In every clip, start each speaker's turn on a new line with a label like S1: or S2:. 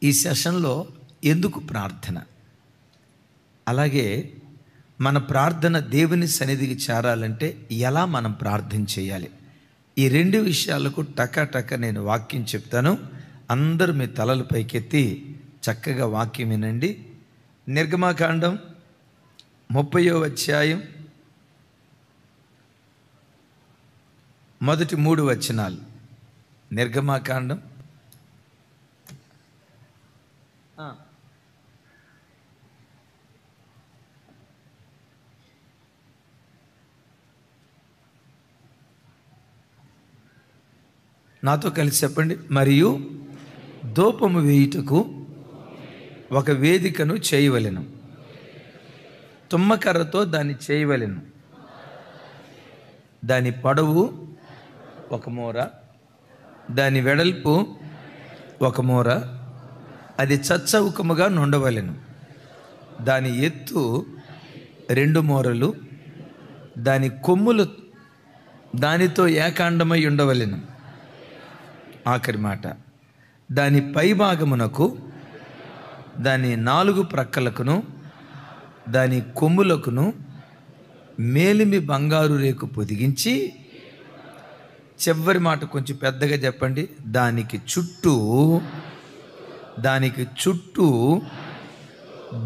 S1: ఈ సెషన్లో ఎందుకు ప్రార్థన, అలాగే మన ప్రార్థన దేవుని సన్నిధికి చేరాలంటే ఎలా మనం ప్రార్థన చేయాలి, ఈ రెండు విషయాలకు టక నేను వాక్యం చెప్తాను. అందరూ మీ తలలు పైకెత్తి చక్కగా వాక్యం వినండి. నిర్గమకాండం 30వ అధ్యాయం మొదటి 3 వచనాలు. నిర్గమకాండం నాతో కలిసి చెప్పండి. మరియు ధూపము వేయుటకు ఒక వేదికను చేయవలెను, తుమ్మకర్రతో దాన్ని చేయవలెను. దాని పొడవు 1 మూర, దాని వెడల్పు 1 మూర, అది చచ్చౌకముగా నుండవలెను. దాని ఎత్తు 2 మూరలు, దాని కొమ్ములు దానితో ఏకాండమై ఉండవలెను. ఆఖరి మాట, దాని పైభాగమునకు దాని 4 ప్రక్కలకును దాని కొమ్ములకును మేలిమి బంగారు రేకు పొదిగించి, చివరి మాట కొంచెం పెద్దగా చెప్పండి, దానికి చుట్టూ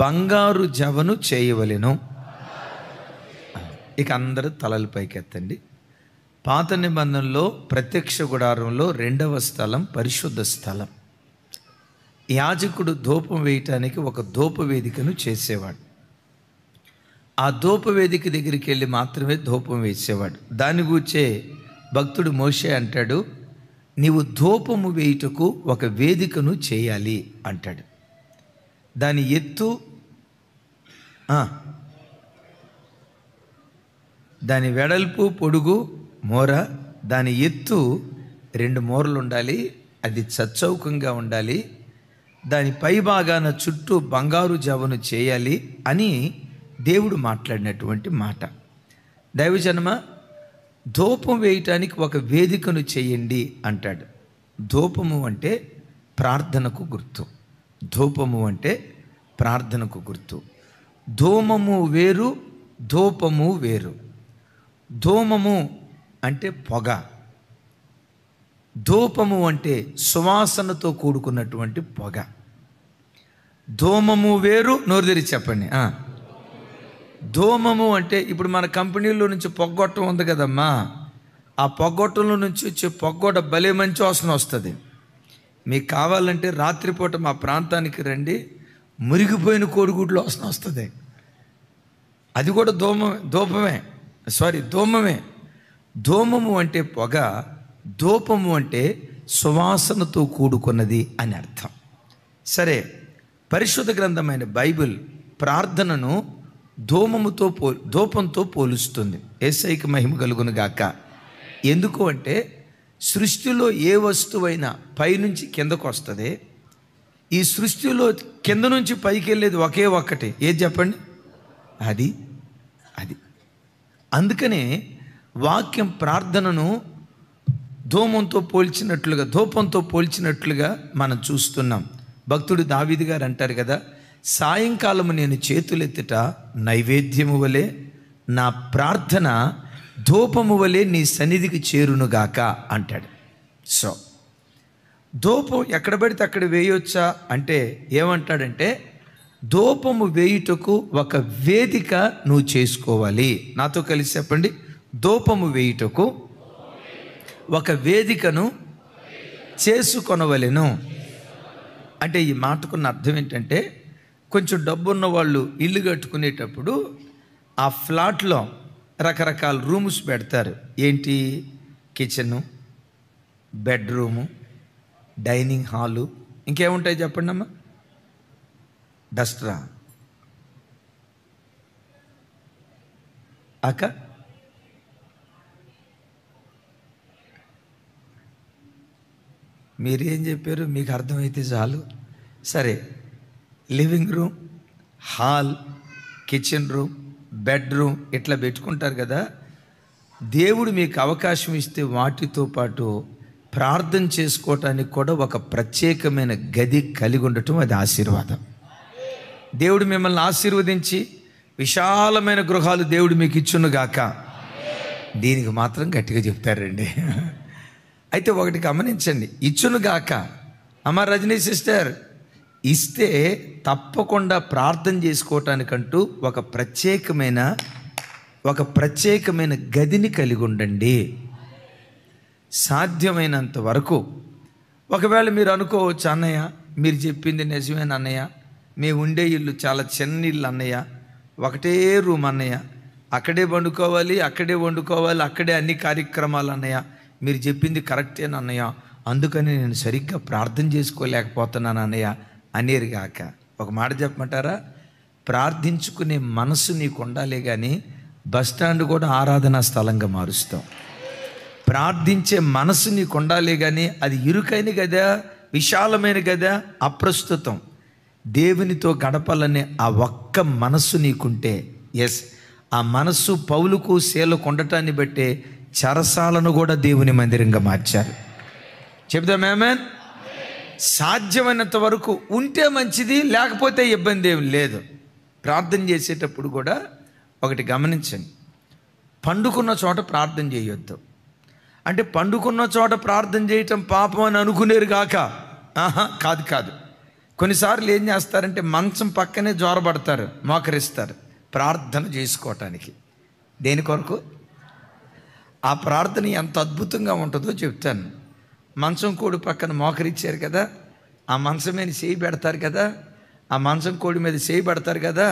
S1: బంగారు జవను చేయవలెను. ఇక అందరూ తలలు పైకెత్తండి. పాత నిబంధనలో ప్రత్యక్ష గుడారంలో 2వ స్థలం పరిశుద్ధ స్థలం. యాజకుడు ధూపం వేయటానికి ఒక ధూపవేదికను చేసేవాడు. ఆ ధూపవేదిక దగ్గరికి వెళ్ళి మాత్రమే ధూపం వేసేవాడు. దాని గురించే భక్తుడు మోషే అంటాడు, నీవు ధూపము వేయుటకు ఒక వేదికను చేయాలి అంటాడు. దాని ఎత్తు దాని వెడల్పు పొడుగు మూర, దాని ఎత్తు 2 మూరలు ఉండాలి, అది చచ్చౌకంగా ఉండాలి, దాని పై భాగాన చుట్టూ బంగారు జవను చేయాలి అని దేవుడు మాట్లాడినటువంటి మాట. దైవజనమ, ధూపం వేయటానికి ఒక వేదికను చేయండి అంటాడు. ధూపము అంటే ప్రార్థనకు గుర్తు. ధూపము అంటే ప్రార్థనకు గుర్తు. ధూమము వేరు, ధూపము వేరు. ధూమము అంటే పొగ, ధూపము అంటే సువాసనతో కూడుకున్నటువంటి పొగ. ధూమము వేరు, నోరు తెరిచి చెప్పండి. ధూమము అంటే ఇప్పుడు మన కంపెనీలో నుంచి పొగ్గొట్టం ఉంది కదమ్మా, ఆ పొగ్గొట్టంలో నుంచి వచ్చే పొగ్గొట్ట భలే మంచి వాసన వస్తుంది. మీకు కావాలంటే రాత్రిపూట మా ప్రాంతానికి రండి, మురిగిపోయిన కోడిగుడ్లు వాసన వస్తుంది. అది కూడా ధూమమే. ధూమము అంటే పొగ, ధూపము అంటే సువాసనతో కూడుకున్నది అని అర్థం. సరే, పరిశుద్ధ గ్రంథమైన బైబిల్ ప్రార్థనను ధూపంతో పోలుస్తుంది. యేసయ్యకి మహిమ కలుగును గాక. ఎందుకు అంటే సృష్టిలో ఏ వస్తువైనా పైనుంచి కిందకు వస్తుంది, ఈ సృష్టిలో కింద నుంచి పైకి వెళ్ళేది ఒకే ఒక్కటి. ఏది చెప్పండి? అది. అందుకనే వాక్యం ప్రార్థనను ధూపంతో పోల్చినట్లుగా మనం చూస్తున్నాం. భక్తుడు దావీదు గారు అంటారు కదా, సాయంకాలము నేను చేతులెత్తుట నైవేద్యము వలె, నా ప్రార్థన ధూపము వలె నీ సన్నిధికి చేరునుగాక అంటాడు. సో ధూపం ఎక్కడ పడితే అక్కడ వేయొచ్చా అంటే ఏమంటాడంటే, ధూపము వేయుటకు ఒక వేదిక నువ్వు చేసుకోవాలి. నాతో కలిసి చెప్పండి, ధూపము వేయుటకు ఒక వేదికను చేసుకొనవలెను. అంటే ఈ మాటకున్న అర్థం ఏంటంటే, కొంచెం డబ్బున్న వాళ్ళు ఇల్లు కట్టుకునేటప్పుడు ఆ ఫ్లాట్లో రకరకాల రూమ్స్ పెడతారు. ఏంటి? కిచెను, బెడ్రూము, డైనింగ్ హాలు, ఇంకేముంటాయి చెప్పండి అమ్మా? డస్ట్రా అక్క, మీరేం చెప్పారు మీకు అర్థమైతే చాలు. సరే, living room, hall, kitchen room, bedroom ఇట్లా పెట్టుకుంటారు కదా. దేవుడు మీకు అవకాశం ఇస్తే వాటితో పాటు ప్రార్థన చేసుకోవటానికి కూడా ఒక ప్రత్యేకమైన గది కలిగి ఉండటం అది ఆశీర్వాదం. దేవుడు మిమ్మల్ని ఆశీర్వదించి విశాలమైన గృహాలు దేవుడు మీకు ఇచ్చునుగాక. దీనికి మాత్రం గట్టిగా చెప్తారండి. అయితే ఒకటి గమనించండి, ఇచ్చునుగాక. అమ్మ రజనీ సిస్టర్, ఇస్తే తప్పకుండా ప్రార్థన చేసుకోవటానికంటూ ఒక ప్రత్యేకమైన గదిని కలిగి ఉండండి. సాధ్యమైనంత వరకు. ఒకవేళ మీరు అనుకోవచ్చు, అన్నయ్య మీరు చెప్పింది నిజమేన అన్నయ్య, మేము ఉండే ఇల్లు చాలా చిన్న ఇల్లు అన్నయ్య, ఒకటే రూమ్ అన్నయ్య, అక్కడే వండుకోవాలి, అక్కడే అన్ని కార్యక్రమాలు అన్నయ్య, మీరు చెప్పింది కరెక్టేనా అన్నయ్య, అందుకని నేను సరిగ్గా ప్రార్థన చేసుకోలేకపోతున్నాను అన్నయ్య అనేరుగాక. ఒక మాట చెప్పమంటారా? ప్రార్థించుకునే మనసు నీకు ఉండాలి, కానీ బస్టాండ్ కూడా ఆరాధనా స్థలంగా మారుస్తాం. ప్రార్థించే మనసు నీకు ఉండాలి, కానీ అది ఇరుకైన గదా, విశాలమైన గదా, అప్రస్తుతం. దేవునితో గడపాలనే ఆ ఒక్క మనస్సు నీకుంటే, ఎస్, ఆ మనస్సు పౌలుకు శీలకు ఉండటాన్ని బట్టే చెరసాలను కూడా దేవుని మందిరంగా మార్చారు. చెప్దాం ఆమేన్. సాధ్యమైనంత వరకు ఉంటే మంచిది, లేకపోతే ఇబ్బంది ఏం లేదు. ప్రార్థన చేసేటప్పుడు కూడా ఒకటి గమనించండి, పండుకున్న చోట ప్రార్థన చేయొద్దు. అంటే పండుకున్న చోట ప్రార్థన చేయటం పాపం అని అనుకునేరు కాక, కాదు. కొన్నిసార్లు ఏం చేస్తారంటే మంచం పక్కనే జోరబడతారు, మోకరిస్తారు ప్రార్థన చేసుకోవటానికి. దేని కొరకు? ఆ ప్రార్థన ఎంత అద్భుతంగా ఉంటుందో చెప్తాను. మంచం కోడి పక్కన మోకరిచ్చారు కదా, ఆ మంచం మీద చేయి పెడతారు కదా, ఆ మంచం కోడి మీద చేయి పెడతారు కదా,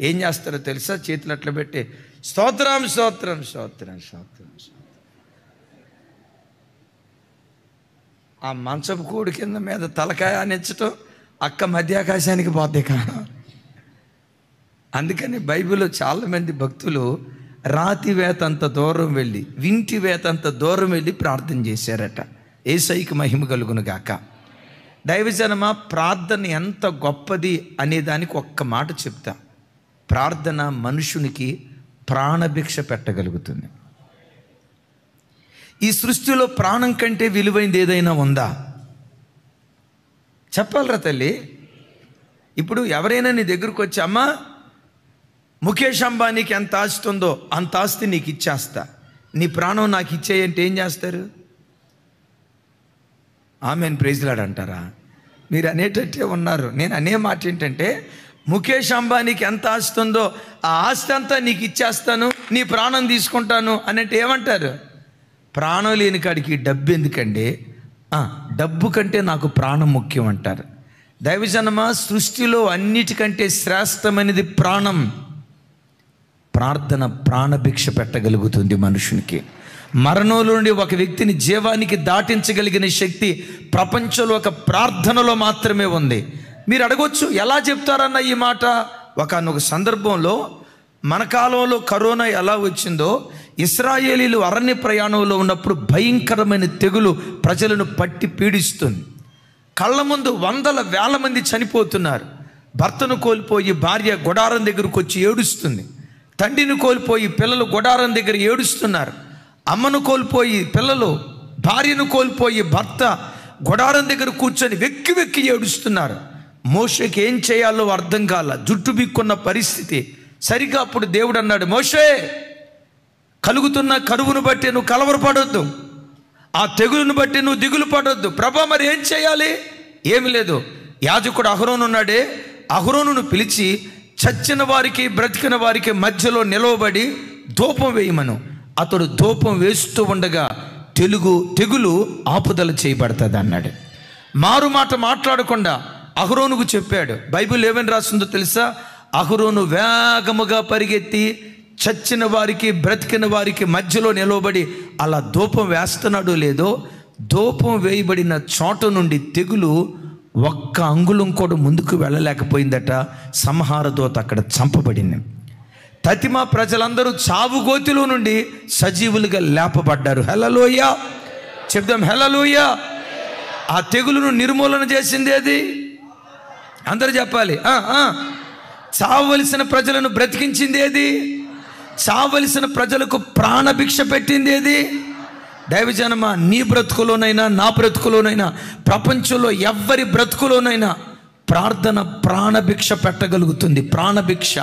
S1: ఏం చేస్తారో తెలుసా? చేతులు అట్లా పెట్టి స్తోత్రం స్తోత్రం స్తోత్రం స్తోత్రం. ఆ మంచపు కోడి కింద మీద తలకాయ అనిచ్చటం అక్క మధ్యాకాశానికి పోతే కాదు. అందుకని బైబిల్లో చాలామంది భక్తులు రాతి వేతంత దూరం వెళ్ళి, వింటి వేతంత దూరం వెళ్ళి ప్రార్థన చేశారట. యేసయ్యకి మహిమ కలుగును గాక. దైవజనమా, ప్రార్థన ఎంత గొప్పది అనేదానికి ఒక్క మాట చెప్తా. ప్రార్థన మనుషునికి ప్రాణభిక్ష పెట్టగలుగుతుంది. ఈ సృష్టిలో ప్రాణం కంటే విలువైంది ఏదైనా ఉందా? చెప్పాలరా తల్లి. ఇప్పుడు ఎవరైనా నీ దగ్గరకు వచ్చి, అమ్మా ముఖేష్ అంబానీకి ఎంత ఆస్తి ఉందో అంత ఆస్తి నీకు ఇచ్చేస్తా, నీ ప్రాణం నాకు ఇచ్చేయంటే ఏం చేస్తారు? ఆమెన్, ప్రైజ్ లార్డ్ అంటారా? మీరు అనేటట్టే ఉన్నారు. నేను అనే మాట ఏంటంటే, ముఖేష్ అంబానీకి ఎంత ఆస్తి ఉందో ఆ ఆస్తి అంతా నీకు ఇచ్చేస్తాను, నీ ప్రాణం తీసుకుంటాను అనంటే ఏమంటారు? ప్రాణం లేని కాడికి డబ్బు ఎందుకండి, డబ్బు కంటే నాకు ప్రాణం ముఖ్యం అంటారు. దైవజనమా, సృష్టిలో అన్నిటికంటే శ్రేష్టమైనది ప్రాణం. ప్రార్థన ప్రాణభిక్ష పెట్టగలుగుతుంది మనుషునికి. మరణంలో నుండి ఒక వ్యక్తిని జీవానికి దాటించగలిగిన శక్తి ప్రపంచంలో ఒక ప్రార్థనలో మాత్రమే ఉంది. మీరు అడగొచ్చు, ఎలా చెప్తారన్న ఈ మాట? ఒకానొక సందర్భంలో, మన కాలంలో కరోనా ఎలా వచ్చిందో, ఇశ్రాయేలీలు అరణ్య ప్రయాణంలో ఉన్నప్పుడు భయంకరమైన తెగులు ప్రజలను పట్టి పీడిస్తుంది. కళ్ళ ముందు వందల వేల మంది చనిపోతున్నారు. భర్తను కోల్పోయి భార్య గుడారం దగ్గరకు వచ్చి ఏడుస్తుంది. తండ్రిని కోల్పోయి పిల్లలు గుడారం దగ్గర ఏడుస్తున్నారు. అమ్మను కోల్పోయి పిల్లలు, భార్యను కోల్పోయి భర్త గుడారం దగ్గర కూర్చొని వెక్కి వెక్కి ఏడుస్తున్నారు. మోషేకి ఏం చేయాలో అర్థం కాల, జుట్టు బిక్కున్న పరిస్థితి. సరిగ్గా అప్పుడు దేవుడు అన్నాడు, మోషే, కలుగుతున్న కరువును బట్టి నువ్వు కలవరపడొద్దు, ఆ తెగులును బట్టి నువ్వు దిగులు పడొద్దు. ప్రభా, మరి ఏం చేయాలి? ఏమి లేదు. యాజకుడు అహరోను ఉన్నాడే, అహరోనును పిలిచి చచ్చిన వారికి బ్రతికిన వారికి మధ్యలో నిలవబడి ధూపం వేయమను. అతడు ధూపం వేస్తూ ఉండగా తెగులు ఆపుదల చేయబడుతుంది అన్నాడు. మారు మాట మాట్లాడకుండా అహరోనుకు చెప్పాడు. బైబిల్ ఏమని రాస్తుందో తెలుసా? అహరోను వేగముగా పరిగెత్తి చచ్చిన వారికి బ్రతికిన వారికి మధ్యలో నిలవబడి అలా ధూపం వేస్తున్నాడో లేదో, ధూపం వేయబడిన చోట నుండి తెగులు ఒక్క అంగుళం కూడా ముందుకు వెళ్ళలేకపోయిందట. సంహార దూత అక్కడ చంపబడింది. తతిమా ప్రజలందరూ చావుగోతిలో నుండి సజీవులుగా లేపబడ్డారు. హల్లెలూయా చెప్దాం, హల్లెలూయా. ఆ తెగులును నిర్మూలన చేసింది అది. అందరూ చెప్పాలి. చావవలసిన ప్రజలను బ్రతికించింది ఏది? చావలసిన ప్రజలకు ప్రాణభిక్ష పెట్టింది ఏది? దైవజనమా, నీ బ్రతుకులోనైనా నా బ్రతుకులోనైనా ప్రపంచంలో ఎవ్వరి బ్రతుకులోనైనా ప్రార్థన ప్రాణభిక్ష పెట్టగలుగుతుంది, ప్రాణభిక్ష.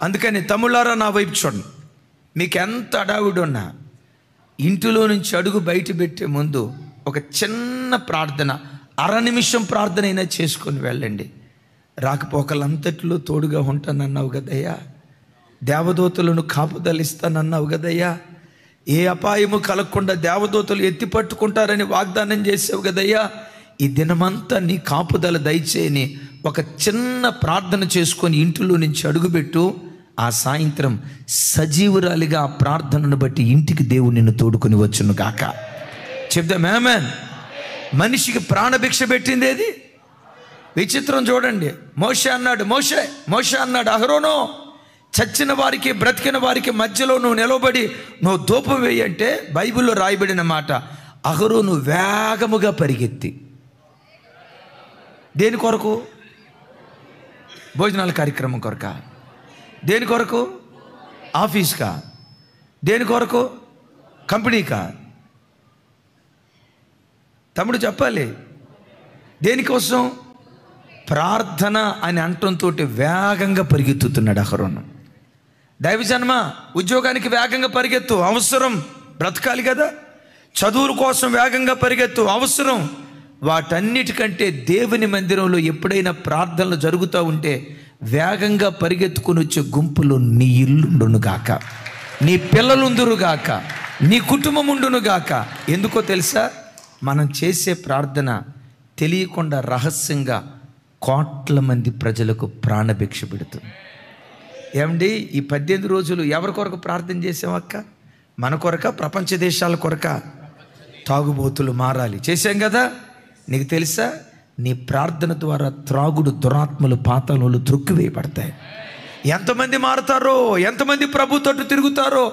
S1: అందుకని తమ్ముళ్ళారా, నా వైపు చూడండి. మీకు ఎంత అడావిడి ఉన్నా ఇంటిలో నుంచి అడుగు బయట పెట్టే ముందు ఒక చిన్న ప్రార్థన, నిమిషం ప్రార్థన అయినా చేసుకొని వెళ్ళండి. రాకపోకలంతట్లో తోడుగా ఉంటానన్నావు కదయ్యా, దేవదూతలను కాపుదలిస్తానన్నావు కదయ్యా, ఏ అపాయము కలగకుండా దేవదూతలు ఎత్తి పట్టుకుంటారని వాగ్దానం చేసావు కదయ్యా, ఈ దినమంతా నీ కాపుదల దయచేయని ఒక చిన్న ప్రార్థన చేసుకొని ఇంటిలో నుంచి అడుగుపెట్టు. ఆ సాయంత్రం సజీవురాలిగా ఆ ప్రార్థనను బట్టి ఇంటికి దేవుడు నిన్ను తోడుకొని వచ్చును గాక. చెప్దాం ఆమేన్. మనిషికి ప్రాణభిక్ష పెట్టింది ఏది? విచిత్రం చూడండి. మోషే అన్నాడు, మోషే అన్నాడు, అహరోనో, చచ్చిన వారికి బ్రతికిన వారికి మధ్యలో నువ్వు నిలబడి నువ్వు ధూపం వేయి అంటే బైబిల్లో రాయబడిన మాట, అహరోను వేగముగా పరిగెత్తి. దేని కొరకు? భోజనాల కార్యక్రమం కొరకా? దేని కొరకు? ఆఫీస్కా? దేని కొరకు? కంపెనీకా? తమ్ముడు చెప్పాలి. దేనికోసం? ప్రార్థన అని అంటంతో వేగంగా పరిగెత్తుతున్నాడు అహరోను. దైవజన్మ, ఉద్యోగానికి వేగంగా పరిగెత్తు, అవసరం, బ్రతకాలి కదా. చదువుల కోసం వేగంగా పరిగెత్తు, అవసరం. వాటన్నిటికంటే దేవుని మందిరంలో ఎప్పుడైనా ప్రార్థనలు జరుగుతూ ఉంటే వేగంగా పరిగెత్తుకుని వచ్చే గుంపులో నీ ఇల్లుండునుగాక, నీ పిల్లలుందురుగాక, నీ కుటుంబం ఉండునుగాక. ఎందుకో తెలుసా? మనం చేసే ప్రార్థన తెలియకుండా రహస్యంగా కోట్ల మంది ప్రజలకు ప్రాణభిక్ష పెడుతుంది. ఏమండి, ఈ 18 రోజులు ఎవరి కొరకు ప్రార్థన చేసామక్క? మన కొరక, ప్రపంచ దేశాల కొరక? తాగుబోతులు మారాలి చేశాం కదా. నీకు తెలుసా, నీ ప్రార్థన ద్వారా త్రాగుడు దురాత్మలు పాతాళాలు త్రొక్కివేయబడతాయి. ఎంతమంది మారుతారో, ఎంతమంది ప్రభు తట్టు తిరుగుతారో,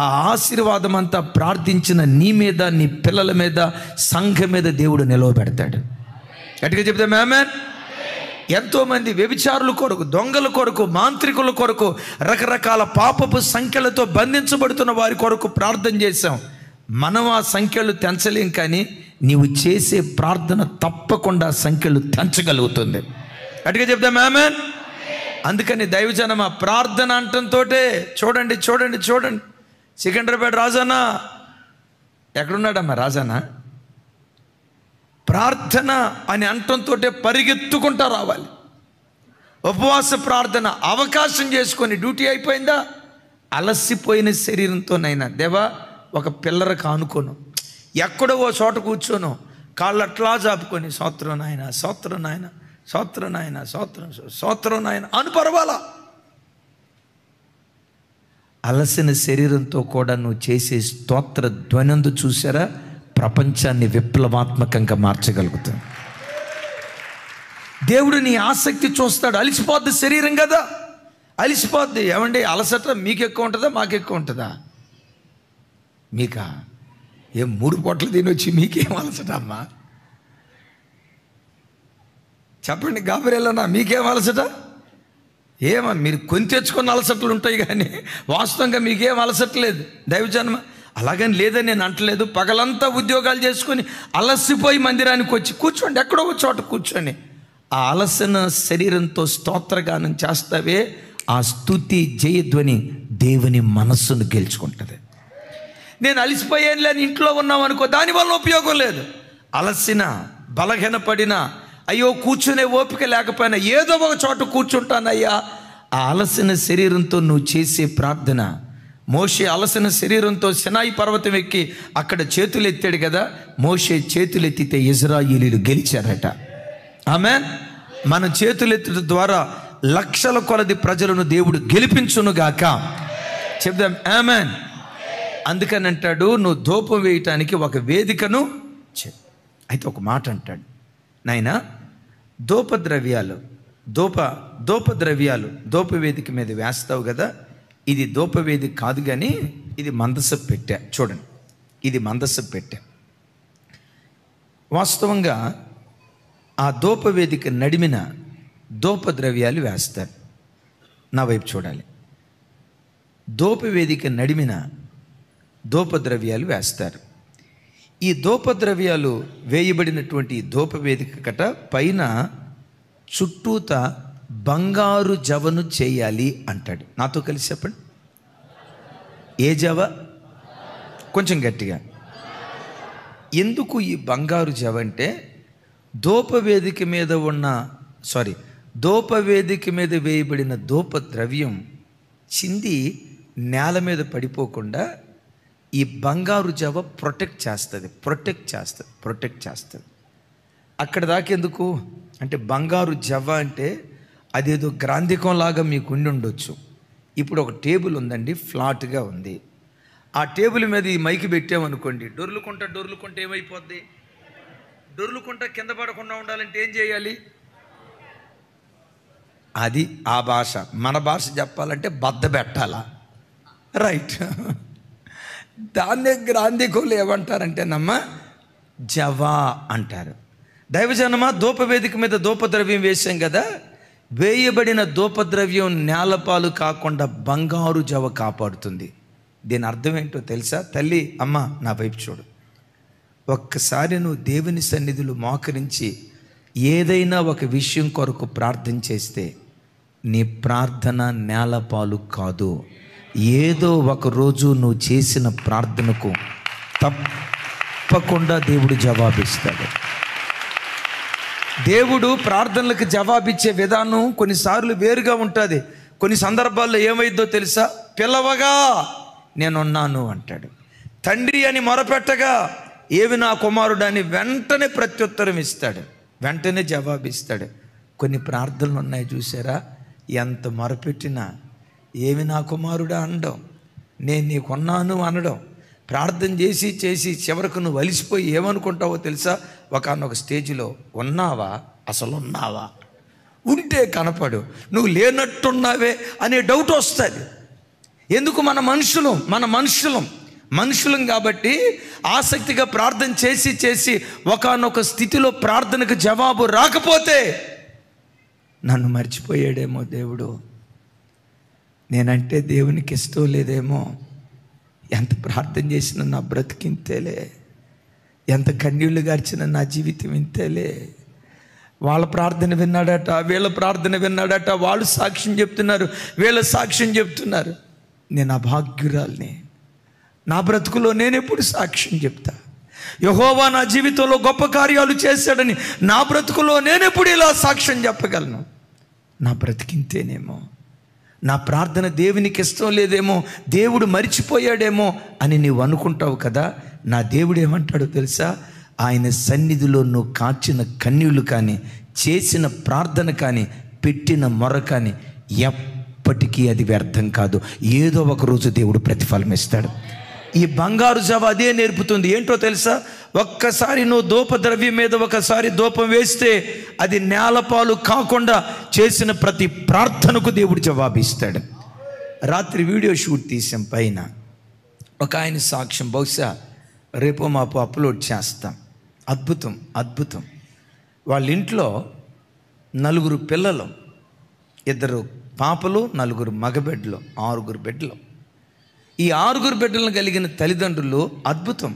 S1: ఆ ఆశీర్వాదం అంతా ప్రార్థించిన నీ మీద, నీ పిల్లల మీద, సంఘం మీద దేవుడు నిలవబెడతాడు. గట్టిగా చెప్తాం ఆమేన్. ఎంతోమంది వ్యభిచారుల కొరకు, దొంగల కొరకు, మాంత్రికుల కొరకు, రకరకాల పాపపు సంఖ్యలతో బంధించబడుతున్న వారి కొరకు ప్రార్థన చేశాం. మనం ఆ సంఖ్యలు తెంచలేం, కానీ నీవు చేసే ప్రార్థన తప్పకుండా సంఖ్యలు తెంచగలుగుతుంది. గట్టిగా చెప్తాం ఆమేన్. అందుకని దైవజనమ, ప్రార్థన అంటంతో చూడండి చూడండి చూడండి, సికింద్రాబాద్ రాజానా ఎక్కడున్నాడమ్మా? రాజానా ప్రార్థన అని అంటంతో పరిగెత్తుకుంటా రావాలి. ఉపవాస ప్రార్థన అవకాశం చేసుకొని, డ్యూటీ అయిపోయిందా, అలసిపోయిన శరీరంతోనైనా దేవా ఒక పిల్లరకు ఆనుకోను, ఎక్కడో ఓ చోట కూర్చోను, కాళ్ళు అట్లా చాపుకొని స్తోత్రం నాయన, స్తోత్రం నాయన, స్తోత్రం నాయన, స్తోత్రం స్తోత్రం నాయన అను పర్వాలా. అలసిన శరీరంతో కూడా నువ్వు చేసే స్తోత్ర ధ్వనందు చూసారా, ప్రపంచాన్ని విప్లవాత్మకంగా మార్చగలుగుతాడు. దేవుడు నీ ఆసక్తి చూస్తాడు. అలిసిపోద్ది శరీరం కదా, అలిసిపోద్ది. ఏమండి, అలసట మీకు ఎక్కువ ఉంటుందా, మాకు ఎక్కువ ఉంటుందా? మీకా? ఏం 3 పూటలు తినొచ్చి మీకేం అలసట అమ్మా? చెప్పండి గాబరియలన్నా, మీకేం అలసట? ఏమో మీరు కొని తెచ్చుకున్న అలసట్లు ఉంటాయి, కానీ వాస్తవంగా మీకేం అలసట్లేదు. దైవజన్మ అలాగని లేదని నేను అంటలేదు. పగలంతా ఉద్యోగాలు చేసుకొని అలసిపోయి మందిరానికి వచ్చి కూర్చోండి, ఎక్కడో ఒక చోట కూర్చొని ఆ అలసిన శరీరంతో స్తోత్రగానం చేస్తావే, ఆ స్తుతి జయధ్వని దేవుని మనస్సును గెలుచుకుంటుంది. నేను అలసిపోయానులే అని ఇంట్లో ఉన్నాం అనుకో, దానివల్ల ఉపయోగం లేదు. అలసిన, బలహీనపడిన, అయ్యో కూర్చునే ఓపిక లేకపోయినా ఏదో ఒక చోట కూర్చుంటానయ్యా, ఆ అలసిన శరీరంతో నువ్వు చేసే ప్రార్థన. మోషే అలసిన శరీరంతో సినాయి పర్వతం ఎక్కి అక్కడ చేతులు ఎత్తాడు కదా. మోషే చేతులు ఎత్తితే ఇజ్రాయేలీలు గెలిచారట. ఆమేన్. మన చేతులు ఎత్తడం ద్వారా లక్షల కొలది ప్రజలను దేవుడు గెలిపించునుగాక. చెప్దాం ఆమేన్. అందుకని అంటాడు, నువ్వు ధూపం వేయటానికి ఒక వేదికను అయితే ఒక మాట అంటాడు, నాయనా ధూపద్రవ్యాలు ధూపవేదిక మీద వేస్తావు కదా, ఇది ధూపవేదిక కాదు కానీ ఇది మందసపు పెట్టా. చూడండి, ఇది మందసపు పెట్టా. వాస్తవంగా ఆ ధూపవేదిక నడిమిన ధూపద్రవ్యాలు వేస్తారు. నా వైపు చూడాలి. ధూపవేదిక నడిమిన ధూపద్రవ్యాలు వేస్తారు. ఈ ధూపద్రవ్యాలు వేయబడినటువంటి ధూపవేదిక కట పైన చుట్టూత బంగారు జవను చేయాలి అంటాడు. నాతో కలిసి చెప్పండి. ఏ జవ? కొంచెం గట్టిగా. ఎందుకు ఈ బంగారు జవ అంటే ధూపవేదిక మీద వేయబడిన ధూపద్రవ్యం చింది నేల మీద పడిపోకుండా ఈ బంగారు జవ ప్రొటెక్ట్ చేస్తుంది. అక్కడ దాకెందుకు అంటే బంగారు జవ అంటే అదేదో గ్రాంధికం లాగా మీకు ఉండి ఉండొచ్చు. ఇప్పుడు ఒక టేబుల్ ఉందండి, ఫ్లాట్గా ఉంది. ఆ టేబుల్ మీద ఈ మైకి పెట్టామనుకోండి, డొర్లుకుంటా ఏమైపోద్ది? డొర్లుకుంటా కింద పడకుండా ఉండాలంటే ఏం చేయాలి? అది ఆ భాష. మన భాష చెప్పాలంటే బద్ద పెట్టాలా? రైట్. దాన్నే గ్రాంధికులు ఏమంటారంటేనమ్మా జవా అంటారు. దైవజనమా, ధూపవేదిక మీద ధూపద్రవ్యం వేసాం కదా, వేయబడిన ధూపద్రవ్యం నేలపాలు కాకుండా బంగారు జవ కాపాడుతుంది. దీని అర్థం ఏంటో తెలుసా? తల్లి, అమ్మ, నా వైపు చూడు. ఒక్కసారి నువ్వు దేవుని సన్నిధిలో మోకరించి ఏదైనా ఒక విషయం కొరకు ప్రార్థన చేస్తే నీ ప్రార్థన నేలపాలు కాదు. ఏదో ఒక రోజు నువ్వు చేసిన ప్రార్థనకు తప్పకుండా దేవుడు జవాబిస్తాడు. దేవుడు ప్రార్థనలకు జవాబిచ్చే విధానం కొన్నిసార్లు వేరుగా ఉంటుంది. కొన్ని సందర్భాల్లో ఏమైందో తెలుసా? పిలవగా నేనున్నాను అంటాడు. తండ్రి అని మొరపెట్టగా ఏవి నా కుమారుడు అని వెంటనే ప్రత్యుత్తరం ఇస్తాడు, వెంటనే జవాబిస్తాడు. కొన్ని ప్రార్థనలు ఉన్నాయి చూసారా, ఎంత మొరపెట్టినా ఏమి నా కుమారుడా అనడం, నేను నీకున్నాను అనడం, ప్రార్థన చేసి చేసి చివరకు నువ్వు అలిసిపోయి ఏమనుకుంటావో తెలుసా? ఒకనొక స్టేజ్లో ఉన్నావా, అసలు ఉన్నావా, ఉంటే కనపడు, నువ్వు లేనట్టున్నావే అనే డౌట్ వస్తుంది. ఎందుకు? మన మనుషులం కాబట్టి ఆసక్తిగా ప్రార్థన చేసి చేసి ఒకనొక స్థితిలో ప్రార్థనకు జవాబు రాకపోతే నన్ను మర్చిపోయాడేమో దేవుడు, నేనంటే దేవునికి ఇష్టం లేదేమో, ఎంత ప్రార్థన చేసినా నా బ్రతికింతేలే, ఎంత కన్నీళ్లు గార్చిన నా జీవితం ఇంతేలే. వాళ్ళ ప్రార్థన విన్నాడట, వీళ్ళ ప్రార్థన విన్నాడట, వాళ్ళు సాక్ష్యం చెప్తున్నారు, వీళ్ళ సాక్ష్యం చెప్తున్నారు. నేను అభాగ్యురాల్ని, నా బ్రతుకులో నేనెప్పుడు సాక్ష్యం చెప్తా? యెహోవా నా జీవితంలో గొప్ప కార్యాలు చేశాడని నా బ్రతుకులో నేనెప్పుడు ఇలా సాక్ష్యం చెప్పగలను? నా బ్రతికింతేనేమో, నా ప్రార్థన దేవునికి ఇష్టం లేదేమో, దేవుడు మరిచిపోయాడేమో అని నీవు అనుకుంటావు కదా. నా దేవుడు ఏమంటాడో తెలుసా? ఆయన సన్నిధిలో నువ్వు కాచిన కన్నీళ్లు కానీ, చేసిన ప్రార్థన కానీ, పెట్టిన మొర కానీ ఎప్పటికీ అది వ్యర్థం కాదు. ఏదో ఒక రోజు దేవుడు ప్రతిఫలం ఇస్తాడు. ఈ బంగారు జవ అదే నేర్పుతుంది. ఏంటో తెలుసా? ఒక్కసారి నువ్వు ధూపద్రవ్యం మీద ఒకసారి ధూపం వేస్తే అది నేలపాలు కాకుండా చేసిన ప్రతి ప్రార్థనకు దేవుడు జవాబిస్తాడు. రాత్రి వీడియో షూట్ తీసాం పైన. ఒక ఆయన సాక్ష్యం బహుశా రేపో మాపో అప్లోడ్ చేస్తాం. అద్భుతం. వాళ్ళ ఇంట్లో 4 పిల్లలు, 2 పాపలు, 4 మగబిడ్డలు, 6 బిడ్డలు. ఈ 6 బిడ్డలను కలిగిన తల్లిదండ్రులు అద్భుతం.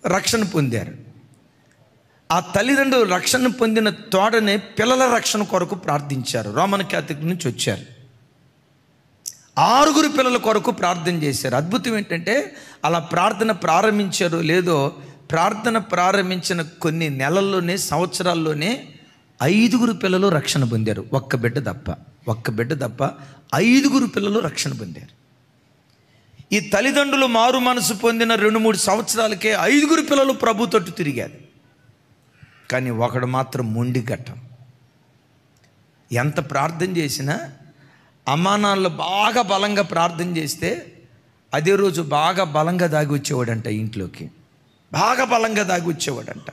S1: రక్షణ పొందారు. ఆ తల్లిదండ్రులు రక్షణ పొందిన తోడనే పిల్లల రక్షణ కొరకు ప్రార్థించారు. రోమన్ క్యాథలిక్ నుంచి వచ్చారు. 6 పిల్లల కొరకు ప్రార్థన చేశారు. అద్భుతం ఏంటంటే అలా ప్రార్థన ప్రారంభించారో లేదో, ప్రార్థన ప్రారంభించిన కొన్ని నెలల్లోనే, సంవత్సరాల్లోనే 5 పిల్లలు రక్షణ పొందారు. ఒక్క బిడ్డ తప్ప 5 పిల్లలు రక్షణ పొందారు. ఈ తల్లిదండ్రులు మారు మనసు పొందిన 2-3 సంవత్సరాలకే 5 పిల్లలు ప్రభు తట్టు తిరిగారు. కానీ ఒకడు మాత్రం మొండిగట్టం. ఎంత ప్రార్థన చేసినా అమ్మానాన్నలు బాగా బలంగా ప్రార్థన చేస్తే అదే రోజు బాగా బలంగా దాగి వచ్చేవాడంట ఇంట్లోకి, బాగా బలంగా దాగి వచ్చేవాడంట.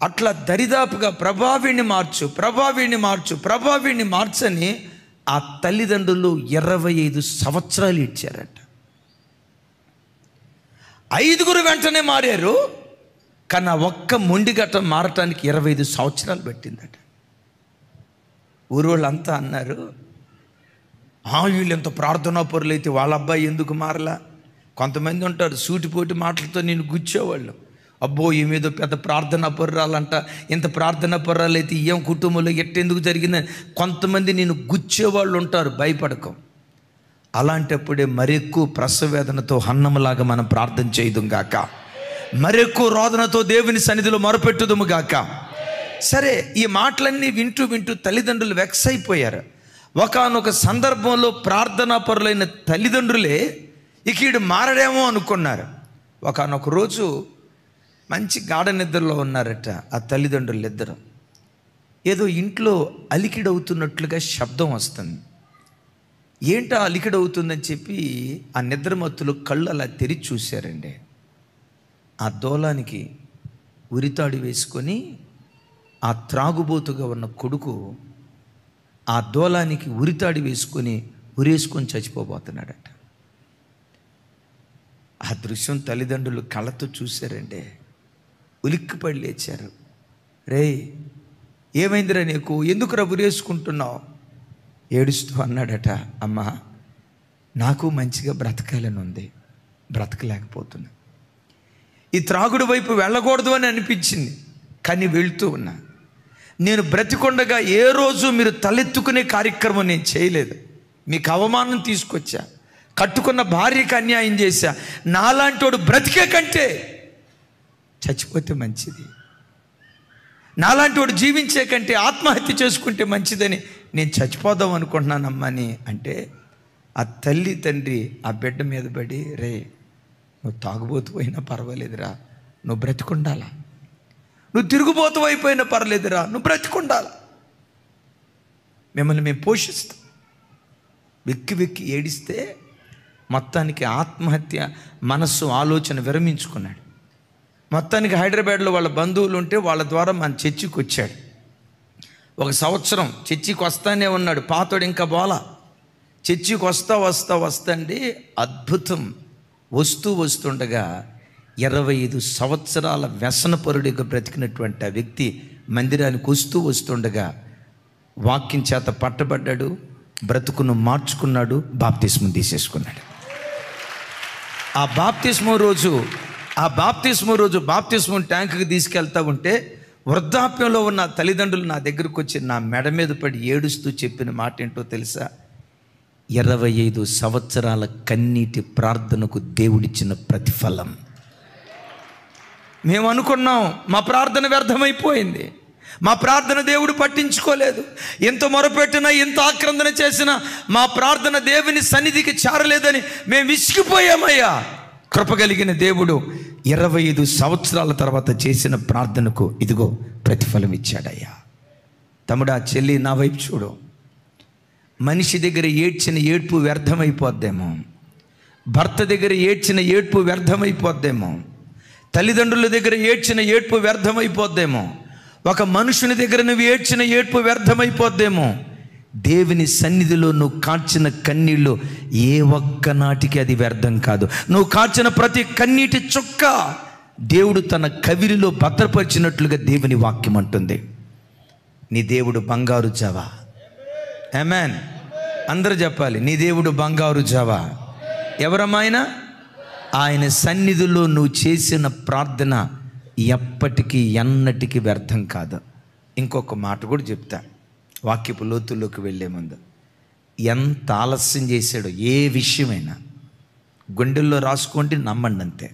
S1: అట్లా దరిదాపుగా ప్రభావిని మార్చని ఆ తల్లిదండ్రులు 25 సంవత్సరాలు ఇచ్చారట. 5 వెంటనే మారారు, కానీ ఒక్క మొండిగట్టం మారటానికి 25 సంవత్సరాలు పట్టిందట. ఊరోళ్ళంతా అన్నారు, వీళ్ళు ఎంత ప్రార్థనా పరులైతే వాళ్ళ అబ్బాయి ఎందుకు మారలా? కొంతమంది ఉంటారు సూటిపోటి మాటలతో నేను గుచ్చేవాళ్ళు. అబ్బో ఈమెదో పెద్ద ప్రార్థనా పరురాలంట, ఇంత ప్రార్థనా పరురాలైతే ఏం కుటుంబంలో ఎట్టెందుకు జరిగిందని కొంతమంది నేను గుచ్చేవాళ్ళు ఉంటారు. భయపడకం. అలాంటప్పుడే మరెక్కువ ప్రసవేదనతో హన్నములాగా మనం ప్రార్థన చేయదుం గాక, మరెక్కువ రోదనతో దేవుని సన్నిధిలో మొరపెట్టుదుము గాక. సరే, ఈ మాటలన్నీ వింటూ వింటూ తల్లిదండ్రులు వెక్స్ అయిపోయారు. ఒకానొక సందర్భంలో ప్రార్థనా పరులైన తల్లిదండ్రులే ఇక ఈడు మారడేమో అనుకున్నారు. ఒకానొక రోజు మంచి గాఢ నిద్రలో ఉన్నారట ఆ తల్లిదండ్రులు ఇద్దరు. ఏదో ఇంట్లో అలికిడవుతున్నట్లుగా శబ్దం వస్తుంది. ఏంటో అలికిడవుతుందని చెప్పి ఆ నిద్రమత్తులు కళ్ళు అలా తెరిచి చూశారండి. ఆ దూలానికి ఉరితాడు వేసుకొని ఆ త్రాగుబోతుగా ఉన్న కొడుకు ఆ దూలానికి ఉరితాడి వేసుకొని ఉరేసుకొని చచ్చిపోబోతున్నాడట. ఆ దృశ్యం తల్లిదండ్రులు కళ్ళతో చూశారండి. ఉలిక్కిపడి లేచారు. రే, ఏమైందిరా నీకు, ఎందుకురా ఉరేసుకుంటున్నావు? ఏడుస్తూ అన్నాడట, అమ్మా నాకు మంచిగా బ్రతకాలని ఉంది, బ్రతకలేకపోతున్నా. ఈ త్రాగుడు వైపు వెళ్ళకూడదు అని అనిపించింది, కానీ వెళ్తూ ఉన్నా. నేను బ్రతికొండగా ఏ రోజు మీరు తలెత్తుకునే కార్యక్రమం నేను చేయలేదు. మీకు అవమానం తీసుకొచ్చా, కట్టుకున్న భార్యకి అన్యాయం చేశా. నాలాంటి వాడు బ్రతికే కంటే చచ్చిపోతే మంచిది, నాలాంటి వాడు జీవించే కంటే ఆత్మహత్య చేసుకుంటే మంచిదని నేను చచ్చిపోదాం అనుకుంటున్నానమ్మని అంటే ఆ తల్లి తండ్రి ఆ బిడ్డ మీద పడి, రే నువ్వు తాగుబోతు అయినా పర్వాలేదురా, నువ్వు బ్రతికుండాలా, నువ్వు తిరుగుబోతు అయిపోయినా పర్లేదురా, నువ్వు బ్రతికుండాలా, మిమ్మల్ని మేము పోషిస్తాం. వెక్కి వెక్కి ఏడిస్తే మొత్తానికి ఆత్మహత్య మనస్సు ఆలోచన విరమించుకున్నాడు. మొత్తానికి హైదరాబాద్లో వాళ్ళ బంధువులు ఉంటే వాళ్ళ ద్వారా మన చర్చికి వచ్చాడు. 1 సంవత్సరం చర్చికి వస్తానే ఉన్నాడు. పాతోడు ఇంకా బోలా. చర్చికి వస్తండి అద్భుతం. వస్తుండగా 25 సంవత్సరాల వ్యసనపరుడిగా బ్రతికినటువంటి ఆ వ్యక్తి మందిరానికి వస్తుండగా వాక్యం చేత పట్టబడ్డాడు, బ్రతుకును మార్చుకున్నాడు, బాప్తిస్మం తీసేసుకున్నాడు. ఆ బాప్తిస్మం రోజు బాప్తిస్మం ట్యాంకుకి తీసుకెళ్తా ఉంటే వృద్ధాప్యంలో ఉన్న తల్లిదండ్రులు నా దగ్గరకు వచ్చి నా మెడ మీద పడి ఏడుస్తూ చెప్పిన మాట ఏంటో తెలుసా? 25 సంవత్సరాల కన్నీటి ప్రార్థనకు దేవుడిచ్చిన ప్రతిఫలం. మేము అనుకున్నాం మా ప్రార్థన వ్యర్థమైపోయింది, మా ప్రార్థన దేవుడు పట్టించుకోలేదు, ఎంత మొరపెట్టినా ఎంత ఆక్రందన చేసినా మా ప్రార్థన దేవుని సన్నిధికి చేరలేదని మేము విసిగిపోయామయ్యా. కృపగలిగిన దేవుడు 25 సంవత్సరాల తర్వాత చేసిన ప్రార్థనకు ఇదిగో ప్రతిఫలం ఇచ్చాడయ్యా. తమ్ముడా, చెల్లి, నా వైపు చూడు. మనిషి దగ్గర ఏడ్చిన ఏడ్పు వ్యర్థమైపోద్దేమో, భర్త దగ్గర ఏడ్చిన ఏడ్పు వ్యర్థమైపోద్దేమో, తల్లిదండ్రుల దగ్గర ఏడ్చిన ఏడ్పు వ్యర్థమైపోద్దేమో, ఒక మనుషుని దగ్గర నువ్వు ఏడ్చిన ఏడ్పు వ్యర్థమైపోద్దేమో. దేవుని సన్నిధిలో నువ్వు కార్చిన కన్నీళ్ళు ఏ ఒక్క నాటికి అది వ్యర్థం కాదు. నువ్వు కార్చిన ప్రతి కన్నీటి చుక్క దేవుడు తన కవిరిలో భద్రపరిచినట్లుగా దేవుని వాక్యం అంటుంది. నీ దేవుడు బంగారు జావా. ఆమేన్. అందరూ చెప్పాలి, నీ దేవుడు బంగారు జావా. ఎవరమ్మాయన? ఆయన సన్నిధిలో నువ్వు చేసిన ప్రార్థన ఎప్పటికీ ఎన్నటికీ వ్యర్థం కాదు. ఇంకొక మాట కూడా చెప్తా వాక్యపు లోతుల్లోకి వెళ్ళే ముందు. ఎంత ఆలస్యం చేశాడో, ఏ విషయమైనా గుండెల్లో రాసుకోండి, నమ్మండి అంతే.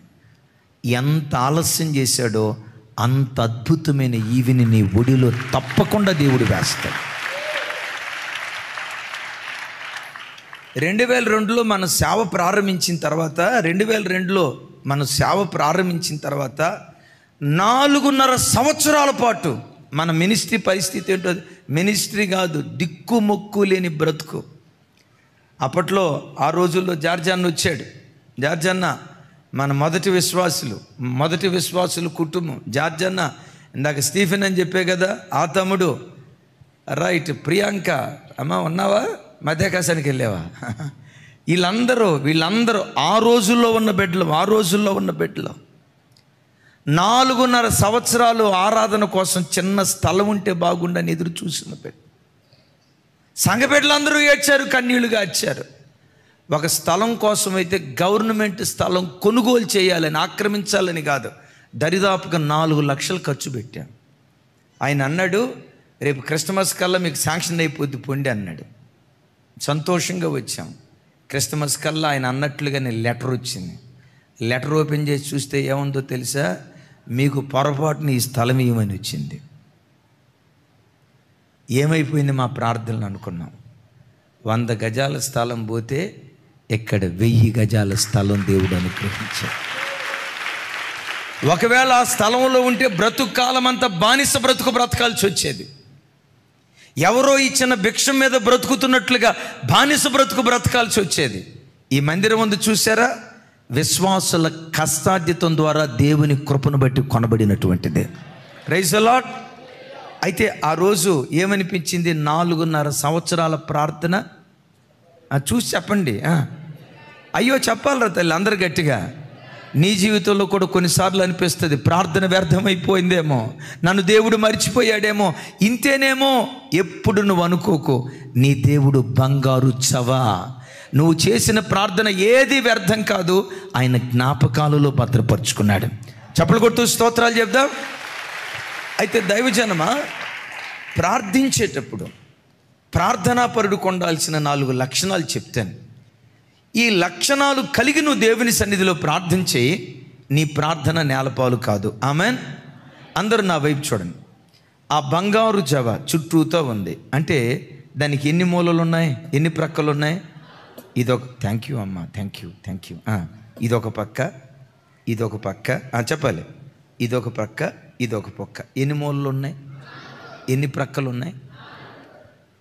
S1: ఎంత ఆలస్యం చేశాడో అంత అద్భుతమైన ఈవిని నీ ఒడిలో తప్పకుండా దేవుడు వేస్తాడు. 2002లో మనం సేవ ప్రారంభించిన తర్వాత 4.5 సంవత్సరాల పాటు మన మినిస్ట్రీ పరిస్థితి ఏంటో, మినిస్ట్రీ కాదు, దిక్కుమొక్కు లేని బ్రతుకు. అప్పట్లో ఆ రోజుల్లో జార్జన్న వచ్చాడు. జార్జన్న మన మొదటి విశ్వాసులు కుటుంబం. జార్జన్న ఇందాక స్టీఫెన్ అని చెప్పే కదా, ఆ తమ్ముడు, రైట్, ప్రియాంక అమ్మ ఉన్నావా, మధ్యాకాశానికి వెళ్ళావా? వీళ్ళందరూ ఆ రోజుల్లో ఉన్న బిడ్డలు. 4.5 సంవత్సరాలు ఆరాధన కోసం చిన్న స్థలం ఉంటే బాగుండని ఎదురు చూసిన బిడ్డ. సంఘబిడ్డలందరూ ఏడ్చారు, కన్నీళ్లు గార్చారు. ఒక స్థలం కోసం అయితే గవర్నమెంట్ స్థలం కొనుగోలు చేయాలని, ఆక్రమించాలని కాదు, దరిదాపుగా 4 లక్షలు ఖర్చు పెట్టాం. ఆయన అన్నాడు, రేపు క్రిస్మస్ కల్లా మీకు శాంక్షన్ అయిపోద్ది పొండి అన్నాడు. సంతోషంగా వచ్చాం. క్రిస్మస్ కల్లా ఆయన అన్నట్లుగానే లెటర్ వచ్చింది. లెటర్ ఓపెన్ చేసి చూస్తే ఏముందో తెలుసా? మీకు పొరపాటున ఈ స్థలం ఇవ్వమని వచ్చింది. ఏమైపోయింది మా ప్రార్థనలు అనుకున్నాం. 100 గజాల స్థలం పోతే ఇక్కడ 1000 గజాల స్థలం దేవుడు అనుగ్రహించాడు. ఒకవేళ ఆ స్థలంలో ఉంటే బ్రతుకు కాలం అంతా బానిస బ్రతుకు బ్రతకాల్సి వచ్చేది. ఎవరో ఇచ్చిన భిక్షం మీద బ్రతుకుతున్నట్లుగా బానిస బ్రతుకు బ్రతకాల్సి వచ్చేది. ఈ మందిరం ముందు చూసారా? విశ్వాసుల కష్టార్జితం ద్వారా దేవుని కృపను బట్టి కొనబడినటువంటిదే. Praise the lord. అయితే ఆ రోజు ఏమనిపించింది? 4.5 సంవత్సరాల ప్రార్థన. చూసి చెప్పండి. అయ్యో చెప్పాలరా తల్లి, అందరు గట్టిగా. నీ జీవితంలో కూడా కొన్నిసార్లు అనిపిస్తుంది, ప్రార్థన వ్యర్థమైపోయిందేమో, నన్ను దేవుడు మర్చిపోయాడేమో, ఇంతేనేమో. ఎప్పుడు నువ్వు అనుకోకు, నీ దేవుడు బంగారు చవా. నువ్వు చేసిన ప్రార్థన ఏది వ్యర్థం కాదు, ఆయన జ్ఞాపకాలలో భద్రపరుచుకున్నాడు. చప్పలు కొడుతూ స్తోత్రాలు చెప్దాం. అయితే దైవజనమా, ప్రార్థించేటప్పుడు ప్రార్థనాపరుడు ఉండాల్సిన 4 లక్షణాలు చెప్తాను. ఈ లక్షణాలు కలిగి నువ్వు దేవుని సన్నిధిలో ప్రార్థించి నీ ప్రార్థన నేలపాలు కాదు. ఆమెన్. అందరూ నా వైపు చూడండి. ఆ బంగారు జవ చుట్టూతో ఉంది అంటే దానికి ఎన్ని మూలలు ఉన్నాయి, ఎన్ని ప్రక్కలు ఉన్నాయి? ఇదొక, థ్యాంక్ యూ అమ్మా, థ్యాంక్ యూ. ఇదొక పక్క, ఇదొక పక్క, చెప్పాలి. ఇదొక పక్క, ఇదొక పక్క. ఎన్ని మూలలు ఉన్నాయి, ఎన్ని ప్రక్కలు ఉన్నాయి?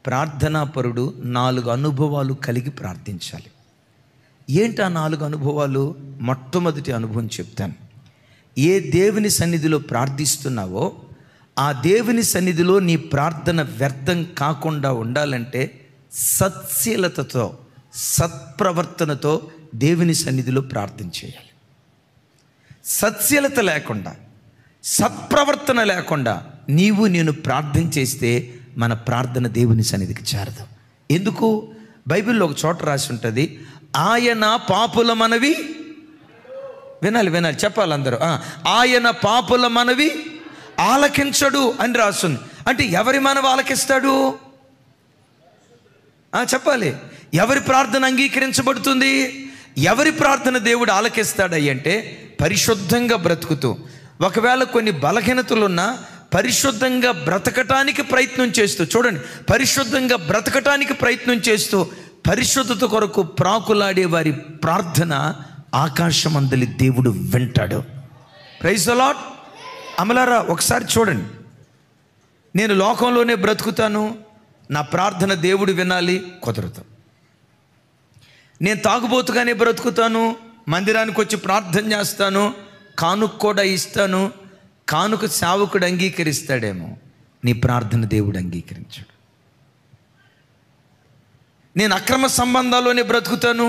S1: ప్రార్థనాపరుడు 4 అనుభవాలు కలిగి ప్రార్థించాలి. ఏంటి ఆ 4 అనుభవాలు? మొట్టమొదటి అనుభవం చెప్తాను. ఏ దేవుని సన్నిధిలో ప్రార్థిస్తున్నావో ఆ దేవుని సన్నిధిలో నీ ప్రార్థన వ్యర్థం కాకుండా ఉండాలంటే సత్శీలతతో, సత్ప్రవర్తనతో దేవుని సన్నిధిలో ప్రార్థన చేయాలి. సత్శీలత లేకుండా, సత్ప్రవర్తన లేకుండా నీవు నేను ప్రార్థన చేస్తే మన ప్రార్థన దేవుని సన్నిధికి చేరదు. ఎందుకు? బైబిల్లో ఒక చోట రాసి ఉంటుంది, ఆయన పాపుల మనవి వినాలి, చెప్పాలి అందరూ. ఆయన పాపుల మనవి ఆలకించడు అని రాస్తుంది. అంటే ఎవరి మనవి ఆలకిస్తాడు? చెప్పాలి. ఎవరి ప్రార్థన అంగీకరించబడుతుంది? ఎవరి ప్రార్థన దేవుడు ఆలకిస్తాడయ్యంటే పరిశుద్ధంగా బ్రతుకుతూ, ఒకవేళ కొన్ని బలహీనతలున్నా పరిశుద్ధంగా బ్రతకటానికి ప్రయత్నం చేస్తూ, చూడండి, పరిశుద్ధంగా బ్రతకటానికి ప్రయత్నం చేస్తూ పరిశుద్ధత కొరకు ప్రాకులాడే వారి ప్రార్థన ఆకాశమందలి దేవుడు వింటాడు. Praise the lord. అమలారా ఒకసారి చూడండి. నేను లోకంలోనే బ్రతుకుతాను, నా ప్రార్థన దేవుడు వినాలి, కుదరదు. నేను తాగుబోతుగానే బ్రతుకుతాను, మందిరానికి వచ్చి ప్రార్థన చేస్తాను, కానుక కూడా ఇస్తాను, కానుక సేవకుడు అంగీకరిస్తాడేమో, నీ ప్రార్థన దేవుడు అంగీకరించాడు. నేను అక్రమ సంబంధాల్లోనే బ్రతుకుతాను,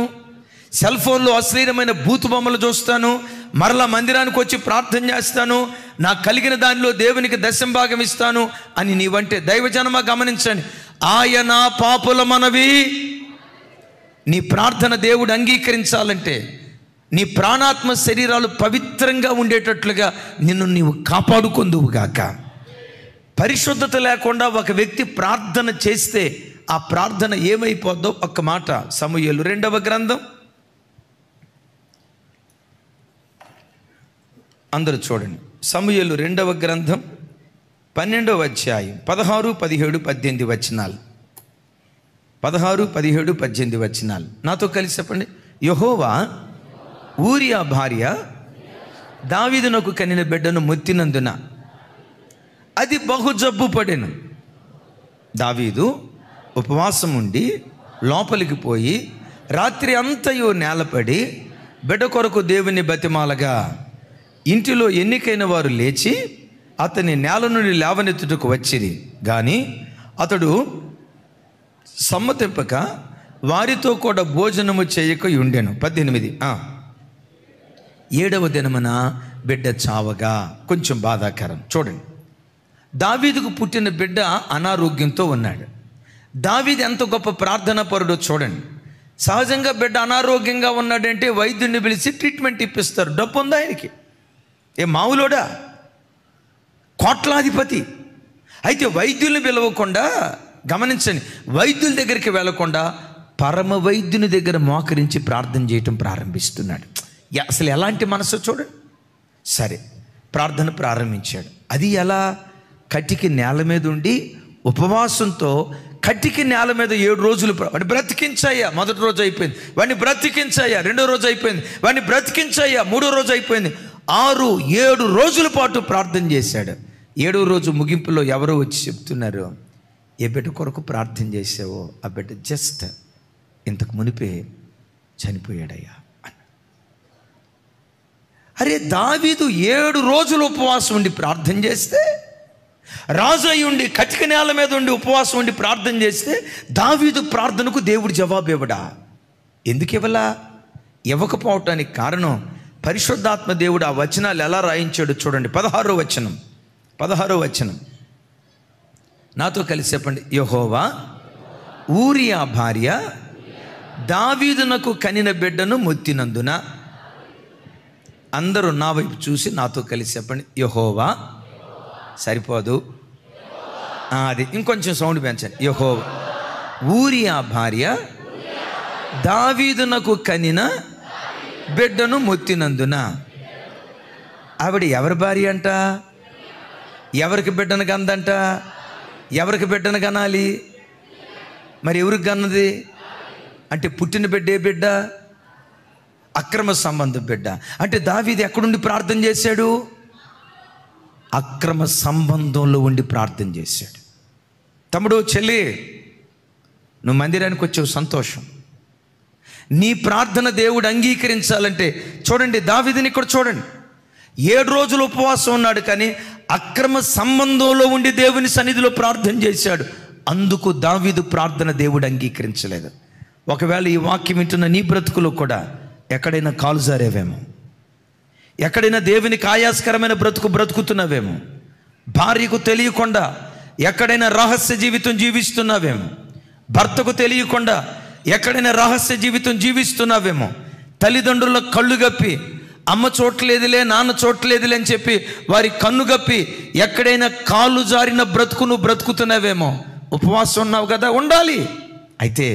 S1: సెల్ ఫోన్లో అశ్లీలమైన బూతు బొమ్మలు చూస్తాను, మరలా మందిరానికి వచ్చి ప్రార్థన చేస్తాను, నాకు కలిగిన దానిలో దేవునికి 10వ భాగం ఇస్తాను అని నీవంటే, దైవజనమా గమనించండి, ఆయన పాపుల మనవి. నీ ప్రార్థన దేవుడు అంగీకరించాలంటే నీ ప్రాణాత్మ శరీరాలు పవిత్రంగా ఉండేటట్లుగా నిన్ను నీవు కాపాడుకొందువుగాక. పరిశుద్ధత లేకుండా ఒక వ్యక్తి ప్రార్థన చేస్తే ఆ ప్రార్థన ఏమైపోద్దో ఒక్క మాట. సమూయేలు 2వ గ్రంథం, అందరూ చూడండి. సమూయేలు 2వ గ్రంథం 12వ అధ్యాయం 16, 17, 18 వచనాలు. 16, 17, 18 వచనాలు నాతో కలిసి చెప్పండి. యెహోవా ఊరియా భార్య దావీదునకు కనిన బిడ్డను ముత్తినందున అది బహు జబ్బు పడెను. దావీదు ఉపవాసం ఉండి లోపలికి పోయి రాత్రి అంతయు నేలపడి బిడ్డ కొరకు దేవుని బతిమాలగా ఇంటిలో ఎన్నికైన వారు లేచి అతని నేల నుండి లేవనెత్తుటకు వచ్చిరి. కానీ అతడు సమ్మతింపక వారితో కూడా భోజనము చేయక ఉండెను. 18. 7వ దినమున బిడ్డ చావగా. కొంచెం బాధాకరం. చూడండి, దావీదుకు పుట్టిన బిడ్డ అనారోగ్యంతో ఉన్నాడు. దావీదు ఎంత గొప్ప ప్రార్థన పరుడో చూడండి. సహజంగా బిడ్డ అనారోగ్యంగా ఉన్నాడంటే వైద్యుడిని పిలిచి ట్రీట్మెంట్ ఇప్పిస్తారు. డబ్బు ఉందా ఆయనకి? ఏ మామూలుడా? కోట్లాధిపతి. అయితే వైద్యుల్ని పిలవకుండా, గమనించండి, వైద్యుల దగ్గరికి వెళ్లకుండా పరమ వైద్యుని దగ్గర మోకరించి ప్రార్థన చేయటం ప్రారంభిస్తున్నాడు. అసలు ఎలాంటి మనసు చూడండి. సరే, ప్రార్థన ప్రారంభించాడు. అది ఎలా? కటికి నేల మీద ఉండి ఉపవాసంతో, కటికి నేల మీద 7 రోజులు వాడిని బ్రతికించాయా, మొదటి రోజు అయిపోయింది. వాడిని బ్రతికించాయా, రెండో రోజు అయిపోయింది. వాడిని బ్రతికించాయా, మూడో రోజు అయిపోయింది. 6-7 రోజుల పాటు ప్రార్థన చేశాడు. 7వ రోజు ముగింపులో ఎవరో వచ్చి చెప్తున్నారు, ఏ బిడ్డ కొరకు ప్రార్థన చేసావో ఆ బిడ్డ జస్ట్ ఇంతకు మునిపే చనిపోయాడయ్యా అన్న. అరే, దావీదు 7 రోజులు ఉపవాసం ఉండి ప్రార్థన చేస్తే, రాజు అయి ఉండి కటిక నేల మీద ఉండి ఉపవాసం ఉండి ప్రార్థన చేస్తే, దావీదు ప్రార్థనకు దేవుడు జవాబు ఇవ్వడా? ఎందుకు ఇవ్వలా? ఇవ్వకపోవటానికి కారణం పరిశుద్ధాత్మ దేవుడు ఆ వచనాలు ఎలా రాయించాడు చూడండి. 16వ వచనం నాతో కలిసి చెప్పండి. యెహోవా ఊరియా భార్య దావీదునకు కనిన బిడ్డను మొత్తినందున. అందరూ నా వైపు చూసి నాతో కలిసి చెప్పండి. యెహోవా. సరిపోదు, అది ఇంకొంచెం సౌండ్ పెంచండి. యెహోవా ఊరియా భార్య దావీదునకు కనిన బిడ్డను మొత్తినందున. ఆవిడ ఎవరి భార్య అంట? ఎవరికి బిడ్డను కందంట? ఎవరికి బిడ్డను కనాలి? మరి ఎవరికి కన్నది అంటే పుట్టిన బిడ్డ ఏ బిడ్డ? అక్రమ సంబంధం బిడ్డ. అంటే దావీదు ఎక్కడుండి ప్రార్థన చేశాడు? అక్రమ సంబంధంలో ఉండి ప్రార్థన చేశాడు. తమ్ముడు, చెల్లి, నువ్వు మందిరానికి వచ్చావు, సంతోషం. నీ ప్రార్థన దేవుడు అంగీకరించాలంటే చూడండి, దావీదుని ఇక్కడ చూడండి. 7 రోజులు ఉపవాసం ఉన్నాడు, కానీ అక్రమ సంబంధంలో ఉండి దేవుని సన్నిధిలో ప్రార్థన చేశాడు. అందుకు దావీదు ప్రార్థన దేవుడు అంగీకరించలేదు. ఒకవేళ ఈ వాక్యం వింటున్న నీ బ్రతుకులో కూడా ఎక్కడైనా కాలు జారేవేమో, ఎక్కడైనా దేవునికి ఆయాస్కరమైన బ్రతుకుతున్నావేమో, భార్యకు తెలియకుండా ఎక్కడైనా రహస్య జీవితం జీవిస్తున్నావేమో, భర్తకు తెలియకుండా ఎక్కడైనా రహస్య జీవితం జీవిస్తున్నావేమో, తల్లిదండ్రుల కళ్ళు గప్పి అమ్మ చూడలేదులే, నాన్న చూడలేదులే అని చెప్పి వారి కన్ను గప్పి ఎక్కడైనా కాళ్ళు జారిన బ్రతుకును బ్రతుకుతున్నావేమో. ఉపవాసం ఉన్నావు కదా, ఉండాలి. అయితే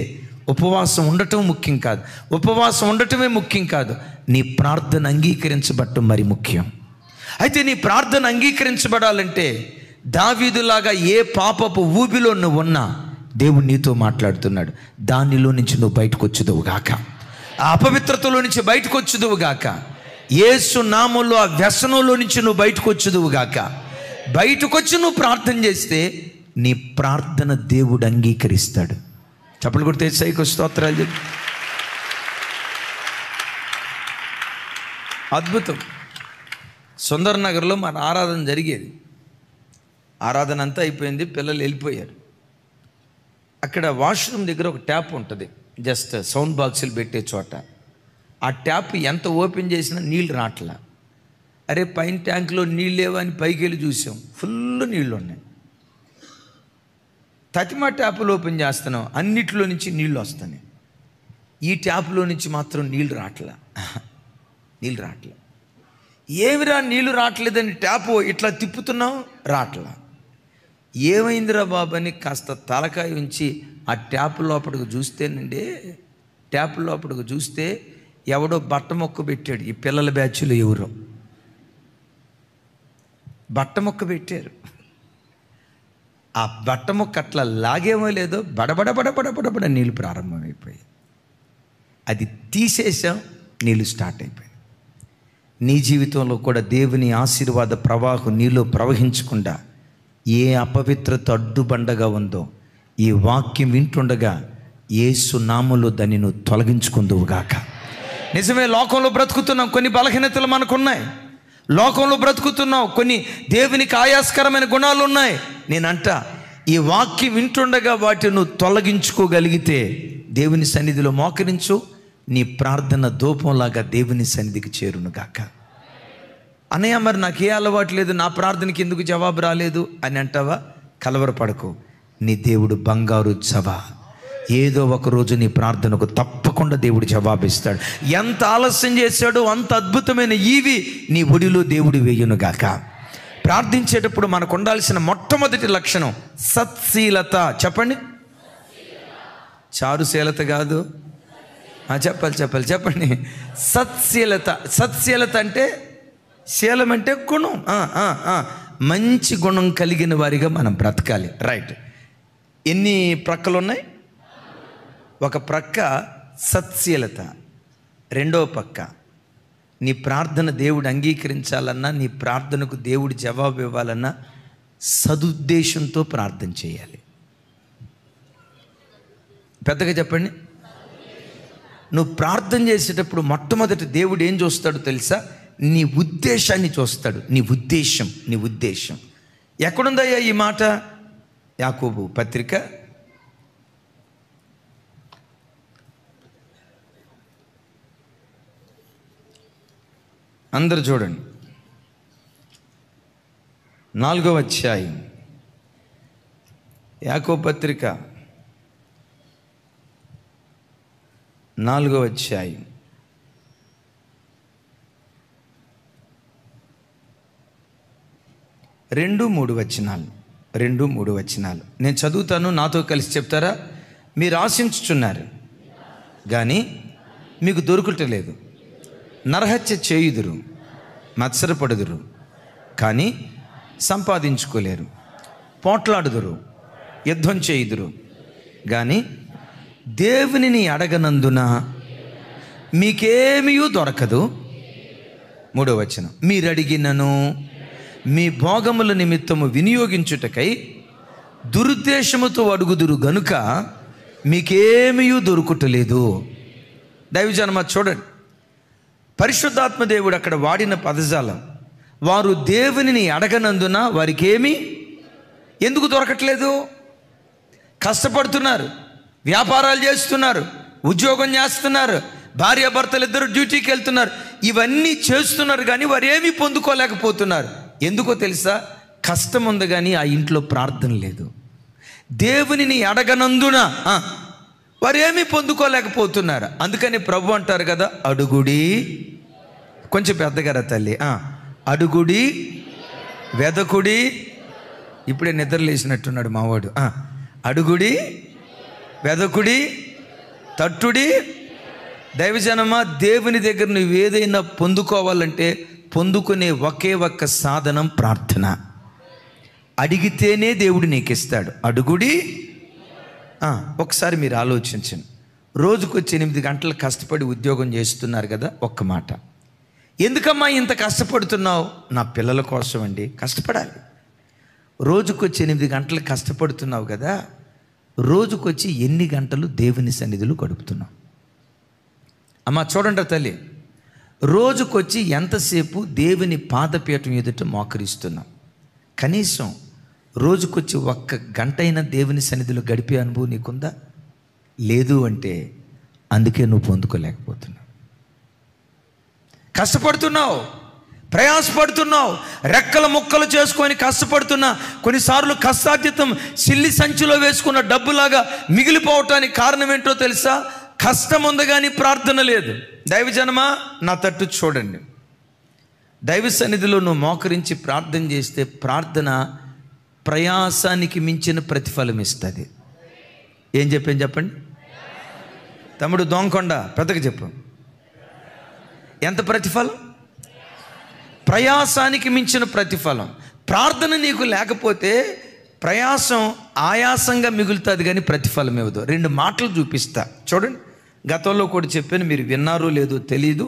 S1: ఉపవాసం ఉండటం ముఖ్యం కాదు, ఉపవాసం ఉండటమే ముఖ్యం కాదు, నీ ప్రార్థన అంగీకరించబడటం మరి ముఖ్యం. అయితే నీ ప్రార్థన అంగీకరించబడాలంటే దావీదులాగా ఏ పాపపు ఊబిలో నువ్వు ఉన్నా దేవుడు నీతో మాట్లాడుతున్నాడు. దానిలో నుంచి నువ్వు బయటకు వచ్చుదువు గాక, ఆ అపవిత్రతలో నుంచి బయటకు వచ్చుదువు గాక, యేసు నామములో ఆ వ్యసనంలో నుంచి నువ్వు బయటకు వచ్చుదువు గాక. బయటకు వచ్చి నువ్వు ప్రార్థన చేస్తే నీ ప్రార్థన దేవుడు అంగీకరిస్తాడు. చప్పలు కొడితే సైకు స్తోత్రాలు చెప్పు. అద్భుతం. సుందర్ నగర్లో మన ఆరాధన జరిగేది. ఆరాధన అంతా అయిపోయింది, పిల్లలు వెళ్ళిపోయారు. అక్కడ వాష్రూమ్ దగ్గర ఒక ట్యాప్ ఉంటుంది, జస్ట్ సౌండ్ బాక్సులు పెట్టే చోట. ఆ ట్యాప్ ఎంత ఓపెన్ చేసినా నీళ్ళు రావట్లా. అరే, పైన ట్యాంకులో నీళ్ళు లేవని పైకి వెళ్ళి చూసాం, ఫుల్ నీళ్ళు ఉన్నాయి. తతిమా ట్యాపులు ఓపెన్ చేస్తున్నాం, అన్నిట్లో నుంచి నీళ్ళు వస్తున్నాయి. ఈ ట్యాప్లో నుంచి మాత్రం నీళ్ళు రావట్లా. ఏమిరా నీళ్ళు రావట్లేదని ట్యాపు ఇట్లా తిప్పుతున్నాం, రావట్లా. ఏమైందిరా బాబు అని కాస్త తలకాయ ఉంచి ఆ ట్యాప్ లోపలికి చూస్తేనండి, ట్యాప్ లోపలికి చూస్తే ఎవడో బట్ట మొక్క పెట్టాడు. ఈ పిల్లల బ్యాచ్లో ఎవరో బట్ట మొక్క పెట్టారు. ఆ బట్ట మొక్క అట్లా లాగేమో లేదో బడబడ నీళ్ళు ప్రారంభమైపోయాయి. అది తీసేసాం, నీళ్ళు స్టార్ట్ అయిపోయాయి. నీ జీవితంలో కూడా దేవుని ఆశీర్వాద ప్రవాహం నీలో ప్రవహించకుండా ఏ అపవిత్రత అడ్డుబండగా ఉందో ఈ వాక్యం వింటుండగా యేసు నామములో దాన్ని నువ్వు తొలగించుకుందువుగాక. నిజమే, లోకంలో బ్రతుకుతున్నాం, కొన్ని బలహీనతలు మనకున్నాయి. లోకంలో బ్రతుకుతున్నావు, కొన్ని దేవునికి ఆయాస్కరమైన గుణాలు ఉన్నాయి. నేనంట ఈ వాక్యం వింటుండగా వాటిని నువ్వు తొలగించుకోగలిగితే దేవుని సన్నిధిలో మోకరించు, నీ ప్రార్థన ధూపంలాగా దేవుని సన్నిధికి చేరునుగాక. అన్నయ్య, మరి నాకు ఏ అలవాటు లేదు, నా ప్రార్థనకి ఎందుకు జవాబు రాలేదు అని అంటావా? కలవరపడకు. నీ దేవుడు బంగారు జవ. ఏదో ఒక రోజు నీ ప్రార్థనకు తప్పకుండా దేవుడు జవాబిస్తాడు. ఎంత ఆలస్యం చేశాడో అంత అద్భుతమైన ఈవి నీ ఒడిలో దేవుడు వేయునుగాక. ప్రార్థించేటప్పుడు మనకు ఉండాల్సిన మొట్టమొదటి లక్షణం సత్శీలత. చెప్పండి. చారుశీలత కాదు, చెప్పండి. సత్శీలత. సత్శీలత అంటే, శీలం అంటే గుణం. మంచి గుణం కలిగిన వారిగా మనం బ్రతకాలి. రైట్. ఎన్ని ప్రక్కలు ఉన్నాయి? ఒక ప్రక్క సత్శీలత, రెండో పక్క నీ ప్రార్థన దేవుడు అంగీకరించాలన్నా, నీ ప్రార్థనకు దేవుడు జవాబు ఇవ్వాలన్నా సదుద్దేశంతో ప్రార్థన చేయాలి. పెద్దగా చెప్పండి. నువ్వు ప్రార్థన చేసేటప్పుడు మొట్టమొదటి దేవుడు ఏం చూస్తాడో తెలుసా? నీ ఉద్దేశాన్ని చూస్తాడు. నీ ఉద్దేశం ఎక్కడుందయ్యా ఈ మాట? యాకోబు పత్రిక 4వ అధ్యాయం, యాకోబు పత్రిక 4వ అధ్యాయం 2-3 వచనాలు. నేను చదువుతాను, నాతో కలిసి చెప్తారా? మీరు ఆశించుచున్నారు కానీ మీకు దొరుకుటలేదు, నరహత్య చేయుదురు, మత్సరపడుదురు కానీ సంపాదించుకోలేరు, పోట్లాడుదురు, యుద్ధం చేయుదురు కానీ దేవునిని అడగనందున మీకేమీ దొరకదు. 3వ వచనం, మీరడిగినను మీ భోగముల నిమిత్తము వినియోగించుటకై దురుద్దేశముతో అడుగుదురు గనుక మీకేమీ దొరుకుటలేదు. దైవజనమ చూడండి, పరిశుద్ధాత్మ దేవుడు అక్కడ వాడిన పదజాలం, వారు దేవునిని అడగనందున వారికి ఏమీ ఎందుకు దొరకట్లేదు? కష్టపడుతున్నారు, వ్యాపారాలు చేస్తున్నారు, ఉద్యోగం చేస్తున్నారు, భార్యాభర్తలు ఇద్దరు డ్యూటీకి వెళ్తున్నారు, ఇవన్నీ చేస్తున్నారు కానీ వారు ఏమీ పొందుకోలేకపోతున్నారు. ఎందుకో తెలుసా? కష్టం ఉంది కానీ ఆ ఇంట్లో ప్రార్థన లేదు. దేవునిని అడగనందున వారు ఏమీ పొందుకోలేకపోతున్నారు. అందుకని ప్రభు అంటారు కదా, అడుగుడి. కొంచెం పెద్దగారా తల్లి. అడుగుడి, వెదకుడి. ఇప్పుడే నిద్ర లేచినట్టున్నాడు మావాడు. అడుగుడి, వెదకుడి, తట్టుడి. దైవజనమా, దేవుని దగ్గర నువ్వు ఏదైనా పొందుకోవాలంటే పొందుకునే ఒకే ఒక్క సాధనం ప్రార్థన. అడిగితేనే దేవుడు నీకు ఇస్తాడు. అడుగుడి. ఒకసారి మీరు ఆలోచించండి. రోజుకొచ్చి 8 గంటలు కష్టపడి ఉద్యోగం చేస్తున్నారు కదా, ఒక్క మాట, ఎందుకమ్మా ఇంత కష్టపడుతున్నావు? నా పిల్లల కోసం అండి. కష్టపడాలి. రోజుకొచ్చి 8 గంటలు కష్టపడుతున్నావు కదా, రోజుకొచ్చి ఎన్ని గంటలు దేవుని సన్నిధిలో గడుపుతున్నావు? అమ్మా చూడండి తల్లి, రోజుకొచ్చి ఎంతసేపు దేవుని పాదపీఠం ఎదుట మోకరిస్తున్నాం? కనీసం రోజుకొచ్చి 1 గంట అయినా దేవుని సన్నిధిలో గడిపే అనుభవం నీకుందా? లేదు అంటే అందుకే నువ్వు పొందుకోలేకపోతున్నావు. కష్టపడుతున్నావు, ప్రయాసపడుతున్నావు, రెక్కల ముక్కలు చేసుకొని కష్టపడుతున్నా కొన్నిసార్లు కష్టార్జితం సిల్లి సంచిలో వేసుకున్న డబ్బులాగా మిగిలిపోవటానికి కారణం ఏంటో తెలుసా? కష్టం ఉంది కానీ ప్రార్థన లేదు. దైవజనమా, నా తట్టు చూడండి. దైవ సన్నిధిలో నువ్వు మోకరించి ప్రార్థన చేస్తే ప్రార్థన ప్రయాసానికి మించిన ప్రతిఫలం ఇస్తుంది. ఏం చెప్పండి తమ్ముడు దొంగకొండ, పెద్దగా చెప్పు. ఎంత ప్రతిఫలం? ప్రయాసానికి మించిన ప్రతిఫలం. ప్రార్థన నీకు లేకపోతే ప్రయాసం ఆయాసంగా మిగులుతుంది కానీ ప్రతిఫలం ఇవ్వదు. 2 మాటలు చూపిస్తా చూడండి. గతంలో కూడా చెప్పాను, మీరు విన్నారో లేదో తెలీదు.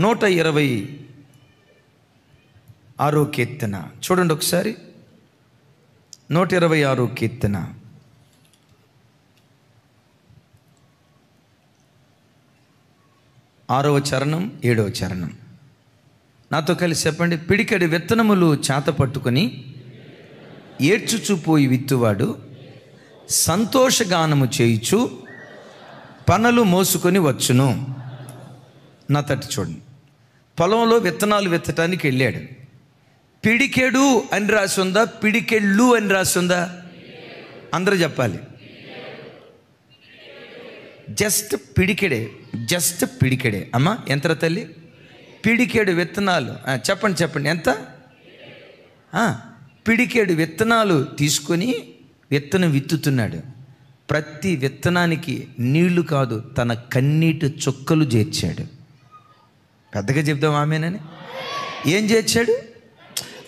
S1: 126వ కీర్తన చూడండి ఒకసారి. 126వ కీర్తన 6వ చరణం 7వ చరణం. నాతో కలిసి చెప్పండి. పిడికెడి విత్తనములు చేత పట్టుకొని ఏడ్చుచుపోయి విత్తువాడు సంతోషగానము చేయుచు పనులు మోసుకొని వచ్చును. నా తట్టు చూడండి. పొలంలో విత్తనాలు విత్తటానికి వెళ్ళాడు. పిడికెడు అని రాసి ఉందా, పిడికెళ్ళు అని రాసి ఉందా? అందరూ చెప్పాలి. జస్ట్ పిడికెడే, జస్ట్ పిడికెడే. అమ్మా ఎంత తల్లి? పిడికేడు విత్తనాలు. చెప్పండి చెప్పండి, ఎంత? పిడికేడు విత్తనాలు తీసుకొని విత్తనం విత్తుతున్నాడు. ప్రతి విత్తనానికి నీళ్లు కాదు, తన కన్నీటి చుక్కలు చేర్చాడు. పెద్దగా చెప్దాం ఆమెనని. ఏం చేర్చాడు?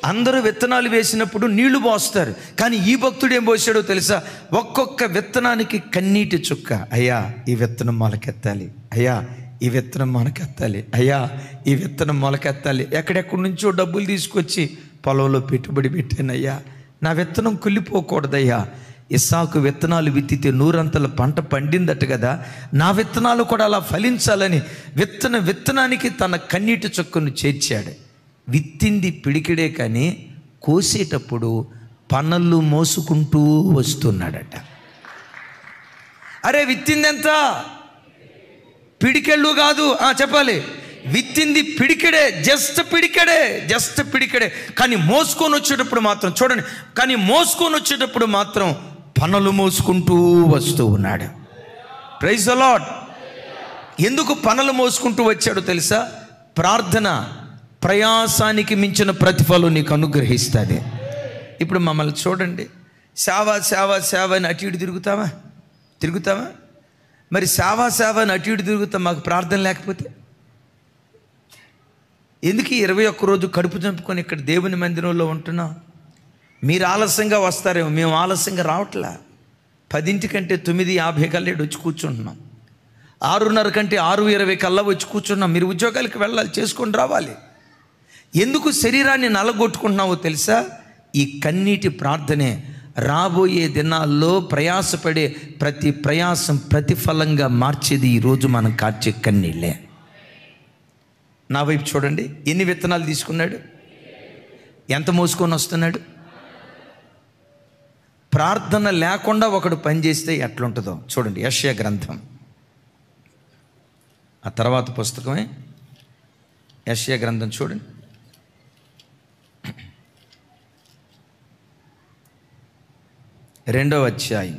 S1: అందరూ విత్తనాలు వేసినప్పుడు నీళ్లు పోస్తారు, కానీ ఈ భక్తుడు ఏం పోసాడో తెలుసా? ఒక్కొక్క విత్తనానికి కన్నీటి చుక్క. అయ్యా ఈ విత్తనం మొలకెత్తాలి, అయ్యా ఈ విత్తనం మొలకెత్తాలి, అయ్యా ఈ విత్తనం మొలకెత్తాలి. ఎక్కడెక్కడి నుంచో డబ్బులు తీసుకొచ్చి పొలంలో పెట్టుబడి పెట్టానయ్యా, నా విత్తనం కుళ్ళిపోకూడదయ్యా. ఇస్సాకు విత్తనాలు విత్తితే 100 పంట పండిందట కదా, నా విత్తనాలు కూడా అలా ఫలించాలని విత్తనానికి తన కన్నీటి చుక్కను చేర్చాడు. విత్తింది పిడికిడే, కానీ కోసేటప్పుడు పనళ్ళు మోసుకుంటూ వస్తున్నాడట. అరే విత్తిందెంత? పిడికెళ్ళు కాదు, చెప్పాలి. విత్తింది పిడికెడే, జస్ట్ పిడికెడే, జస్ట్ పిడికెడే. కానీ మోసుకొని వచ్చేటప్పుడు మాత్రం చూడండి, కానీ మోసుకొని వచ్చేటప్పుడు మాత్రం పనలు మోసుకుంటూ వస్తూ ఉన్నాడు. Praise the Lord. ఎందుకు పనలు మోసుకుంటూ వచ్చాడో తెలుసా? ప్రార్థన ప్రయాసానికి మించిన ప్రతిఫలం నీకు అనుగ్రహిస్తుంది. ఇప్పుడు మమ్మల్ని చూడండి, సేవ సేవ సేవ అని అటు ఇటు తిరుగుతామా? మరి సేవ సేవ అని అటు ఇటు తిరుగుతాం, మాకు ప్రార్థన లేకపోతే ఎందుకు 21 రోజు కడుపు చంపుకొని ఇక్కడ దేవుని మందిరంలో ఉంటున్నాం? మీరు ఆలస్యంగా వస్తారేమో, మేము ఆలస్యంగా రావట్లా. 10 కంటే 9:50 కల్లా వచ్చి కూర్చుంటున్నాం. 6:30 కంటే 6:20 కల్లా వచ్చి కూర్చున్నాం. మీరు ఉద్యోగాలకు వెళ్ళాలి, చేసుకొని రావాలి. ఎందుకు శరీరాన్ని నలగొట్టుకుంటున్నావో తెలుసా? ఈ కన్నీటి ప్రార్థనే రాబోయే దినాల్లో ప్రయాసపడే ప్రతి ప్రయాసం ప్రతిఫలంగా మార్చేది ఈరోజు మనం కార్చే కన్నీళ్ళే. నా వైపు చూడండి, ఎన్ని విత్తనాలు తీసుకున్నాడు, ఎంత మోసుకొని వస్తున్నాడు. ప్రార్థన లేకుండా ఒకడు పనిచేస్తే ఎట్లుంటుందో చూడండి. యెషయా గ్రంథం, ఆ తర్వాత పుస్తకమే యెషయా గ్రంథం చూడండి. 2వ అధ్యాయం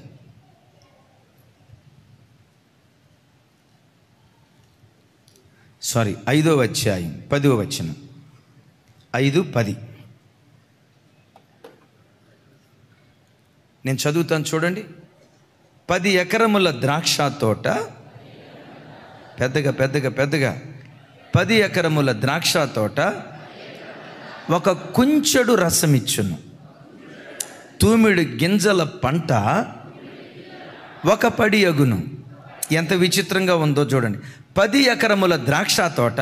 S1: 5వ అధ్యాయం 10వ వచనం. 5:10 నేను చదువుతాను చూడండి. 10 ఎకరముల ద్రాక్ష తోట, పెద్దగా 10 ఎకరముల ద్రాక్ష తోట ఒక కుంచెడు రసమిచ్చును, తూమిడి గింజల పంట ఒక పడి అగును. ఎంత విచిత్రంగా ఉందో చూడండి. 10 ఎకరముల ద్రాక్ష తోట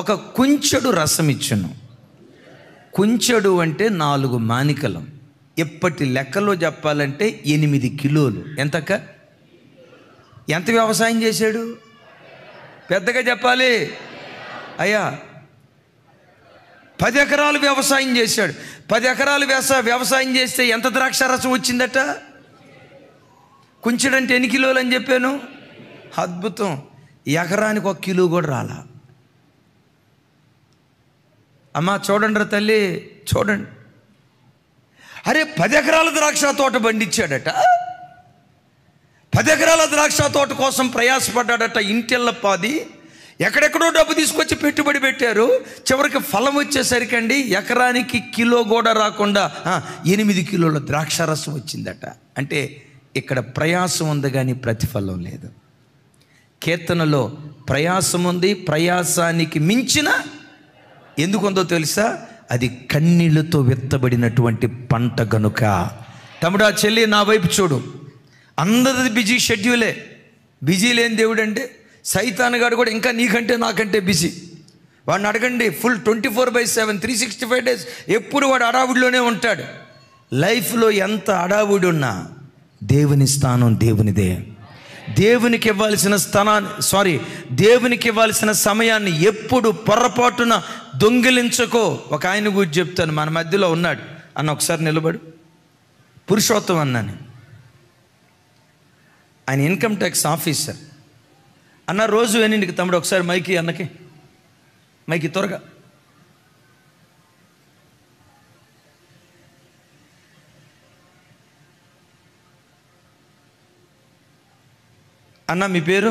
S1: ఒక కుంచెడు రసమిచ్చును. కుంచెడు అంటే 4 మానికలం. ఎప్పటి లెక్కలో చెప్పాలంటే 8 కిలోలు. ఎంత వ్యవసాయం చేశాడు? పెద్దగా చెప్పాలి అయ్యా. 10 ఎకరాలు వ్యవసాయం చేశాడు. 10 ఎకరాలు వ్యవసాయం చేస్తే ఎంత ద్రాక్ష రసం వచ్చిందట? కుంచెడంటే ఎన్ని కిలోలు అని చెప్పాను? అద్భుతం. ఎకరానికి 1 కిలో కూడా రాలా. అమ్మా చూడండి రా తల్లి, చూడండి. అరే 10 ఎకరాల ద్రాక్ష తోట పండించాడట. 10 ఎకరాల ద్రాక్ష తోట కోసం ప్రయాసపడ్డాడట. ఇంటిళ్ళ పాది ఎక్కడెక్కడో డబ్బు తీసుకొచ్చి పెట్టుబడి పెట్టారు. చివరికి ఫలం వచ్చేసరికండి ఎకరానికి కిలో కూడా రాకుండా 8 కిలోల ద్రాక్ష రసం వచ్చిందట. అంటే ఇక్కడ ప్రయాసం ఉంది కానీ ప్రతిఫలం లేదు. కీర్తనలో ప్రయాసం ఉంది, ప్రయాసానికి మించిన ఎందుకుందో తెలుసా? అది కన్నీళ్లతో విత్తబడినటువంటి పంట గనుక. తమ్ముడా చెల్లి నా వైపు చూడు, అందరిది బిజీ షెడ్యూలే. బిజీ లేని దేవుడు అంటే సైతాన్ గారు కూడా ఇంకా నీకంటే నాకంటే బిజీ. వాడిని అడగండి, ఫుల్ 24/7 365 డేస్ ఎప్పుడు వాడు అడావుడిలోనే ఉంటాడు. లైఫ్లో ఎంత అడావుడి ఉన్నా దేవుని స్థానం దేవునిదే. దేవునికి ఇవ్వాల్సిన సమయాన్ని ఎప్పుడు పొరపాటున దొంగిలించకో. ఒక ఆయన గురించి చెప్తాను, మన మధ్యలో ఉన్నాడు అన్న, ఒకసారి నిలబడు. పురుషోత్తం అన్నాను, ఆయన ఇన్కమ్ ట్యాక్స్ ఆఫీసర్. అన్న రోజు ఎన్నింటికి తమ్ముడు ఒకసారి మైకి అన్నకి, మైకి త్వరగా. అన్న మీ పేరు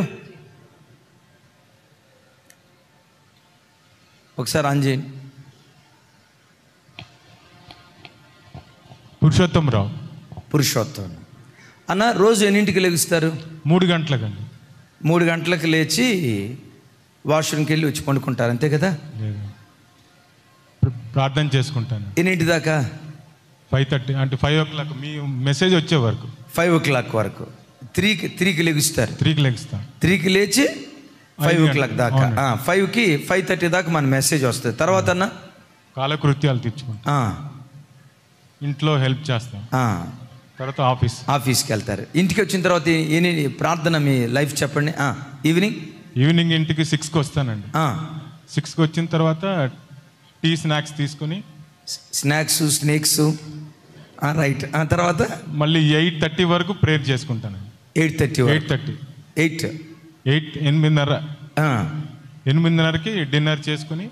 S1: ఒకసారి ఆన్ చేయండి.
S2: పురుషోత్తమరావు.
S1: పురుషోత్తం అన్న, రోజు ఎన్నింటికి లెగుస్తారు?
S2: 3 గంటలకండి.
S1: 3 గంటలకు లేచి వాష్రూమ్కి వెళ్ళి వచ్చి పండుకుంటారు, అంతే కదా?
S2: ప్రార్థన చేసుకుంటాను.
S1: ఎన్నింటి దాకా?
S2: 5:30 అంటే 5 o'clock మీ మెసేజ్ వచ్చే వరకు.
S1: 5 o'clock వరకు. 3కి లెగుస్తారు.
S2: 3కి లెగుస్తాను.
S1: 3కి లేచి 5 o'clock దాకా. 5కి 5:30 దాకా మన మెసేజ్ వస్తుంది. తర్వాత అన్న
S2: కాలకృత్యాలు తీర్చుకుంటాం, ఇంట్లో హెల్ప్ చేస్తాం, తర్వాత ఆఫీస్కి
S1: వెళ్తారు. ఇంటికి వచ్చిన తర్వాత ప్రార్థన మీ లైఫ్ చెప్పండి. ఈవినింగ్
S2: ఇంటికి 6కి వస్తానండి. 6కి వచ్చిన తర్వాత టీ స్నాక్స్ తీసుకుని
S1: స్నేక్స్ రైట్. తర్వాత
S2: మళ్ళీ 8:30 వరకు ప్రేయర్ చేసుకుంటానండి. 8:30కి డిన్నర్ చేసుకుని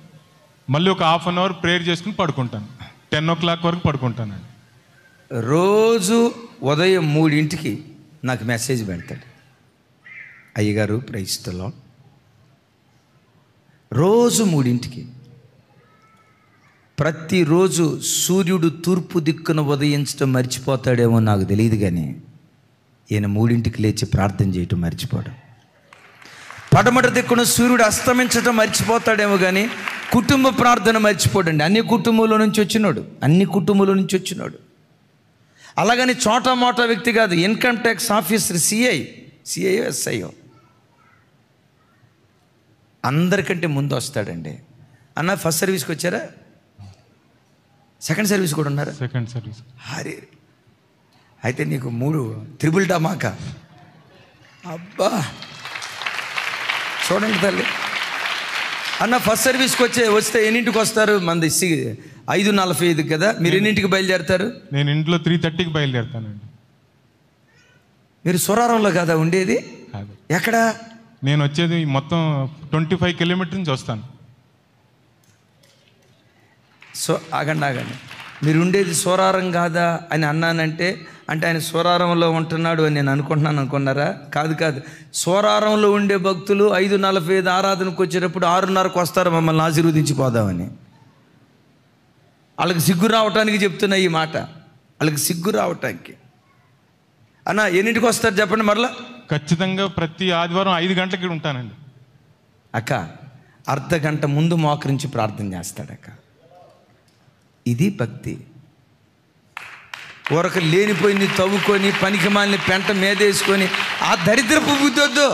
S2: మళ్ళీ ఒక హాఫ్ అన్ అవర్ ప్రేయర్ చేసుకుని పడుకుంటాను. 10 o'clock వరకు పడుకుంటానండి.
S1: రోజు ఉదయం 3ంటికి నాకు మెసేజ్ పెడతాడు, అయ్యగారు ప్రైజ్ ది లార్డ్. రోజు 3ంటికి. ప్రతిరోజు సూర్యుడు తూర్పు దిక్కున ఉదయించడం మర్చిపోతాడేమో నాకు తెలియదు, కానీ ఈయన 3ంటికి లేచి ప్రార్థన చేయటం మర్చిపోవడం. పడమట దిక్కున సూర్యుడు అస్తమించడం మర్చిపోతాడేమో కానీ కుటుంబ ప్రార్థన మర్చిపోడండి. అన్ని కుటుంబంలో నుంచి వచ్చినాడు. అలాగని చోటా మోటా వ్యక్తి కాదు, income tax officer, CI SIO, అందరికంటే ముందు వస్తాడండి. అన్న ఫస్ట్ సర్వీస్కి వచ్చారా? సెకండ్ సర్వీస్ కూడా ఉన్నారా?
S2: Second service.
S1: హరి అయితే నీకు 3 త్రిబుల్ డమాకా. అబ్బా చూడండి తల్లి. అన్న ఫస్ట్ సర్వీస్కి వస్తే ఎన్నింటికి వస్తారు? మంది 5:45 కదా. మీరు ఎన్నింటికి బయలుదేరుతారు?
S2: నేను ఇంట్లో 3:30కి బయలుదేరుతానండి.
S1: మీరు సురారంలో కదా ఉండేది? ఎక్కడ?
S2: నేను వచ్చేది మొత్తం 25 కిలోమీటర్ నుంచి వస్తాను.
S1: ఆగండి. మీరు ఉండేది సోరారం కాదా అని అన్నానంటే ఆయన సోరారంలో ఉంటున్నాడు అని నేను అనుకున్నారా? కాదు. సోరారంలో ఉండే భక్తులు 5:45 ఆరాధనకు వచ్చేటప్పుడు 6:30కు వస్తారు మమ్మల్ని ఆశీర్వదించిపోదామని. వాళ్ళకి సిగ్గు రావటానికి చెప్తున్నా ఈ మాట, వాళ్ళకి సిగ్గు రావటానికి. అన్న ఎన్నింటికి వస్తారు చెప్పండి మరలా?
S2: ఖచ్చితంగా ప్రతి ఆదివారం 5 గంటలకి ఉంటానండి.
S1: అక్క అర్ధగంట ముందు మోకరించి ప్రార్థన చేస్తాడక్క. ఇది భక్తి. ఊరక లేనిపోయింది తవ్వుకొని పనికి మాలిని పెంట మీదేసుకొని ఆ దరిద్రపు బుద్ధి వద్దు.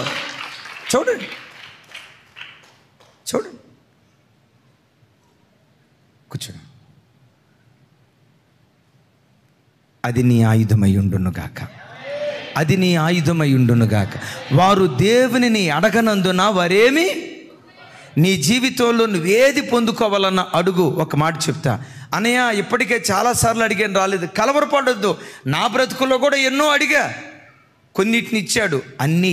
S1: చూడండి కూర్చోండి. అది నీ ఆయుధమై ఉండునుగాక. వారు దేవునిని అడగనందున వారేమి నీ జీవితంలో నువ్వేది పొందుకోవాలన్న అడుగు. ఒక మాట చెప్తా అన్నయ్య, ఇప్పటికే చాలాసార్లు అడిగాను రాలేదు. కలవరపడొద్దు. నా బ్రతుకుల్లో కూడా ఎన్నో అడిగా, కొన్నిటిని ఇచ్చాడు, అన్నీ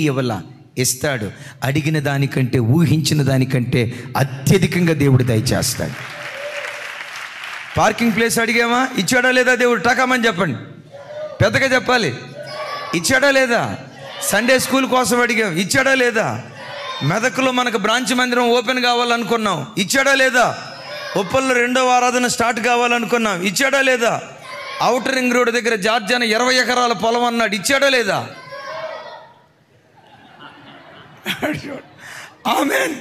S1: ఇస్తాడు. అడిగిన దానికంటే ఊహించిన దానికంటే అత్యధికంగా దేవుడు దయచేస్తాడు. Parking place అడిగామా? ఇచ్చాడా లేదా దేవుడు? టకామని చెప్పండి, పెద్దగా చెప్పాలి. ఇచ్చాడా లేదా? సండే స్కూల్ కోసం అడిగాం, ఇచ్చాడా లేదా? మెదక్లో మనకు బ్రాంచ్ మందిరం ఓపెన్ కావాలనుకున్నాం, ఇచ్చాడా లేదా? ఉప్పల్లో 2వ ఆరాధన స్టార్ట్ కావాలనుకున్నాం, ఇచ్చాడా లేదా? ఔటర్ రింగ్ రోడ్ దగ్గర జార్జియాన 20 ఎకరాల పొలం అన్నాడు, ఇచ్చాడా లేదా? ఆమేన్.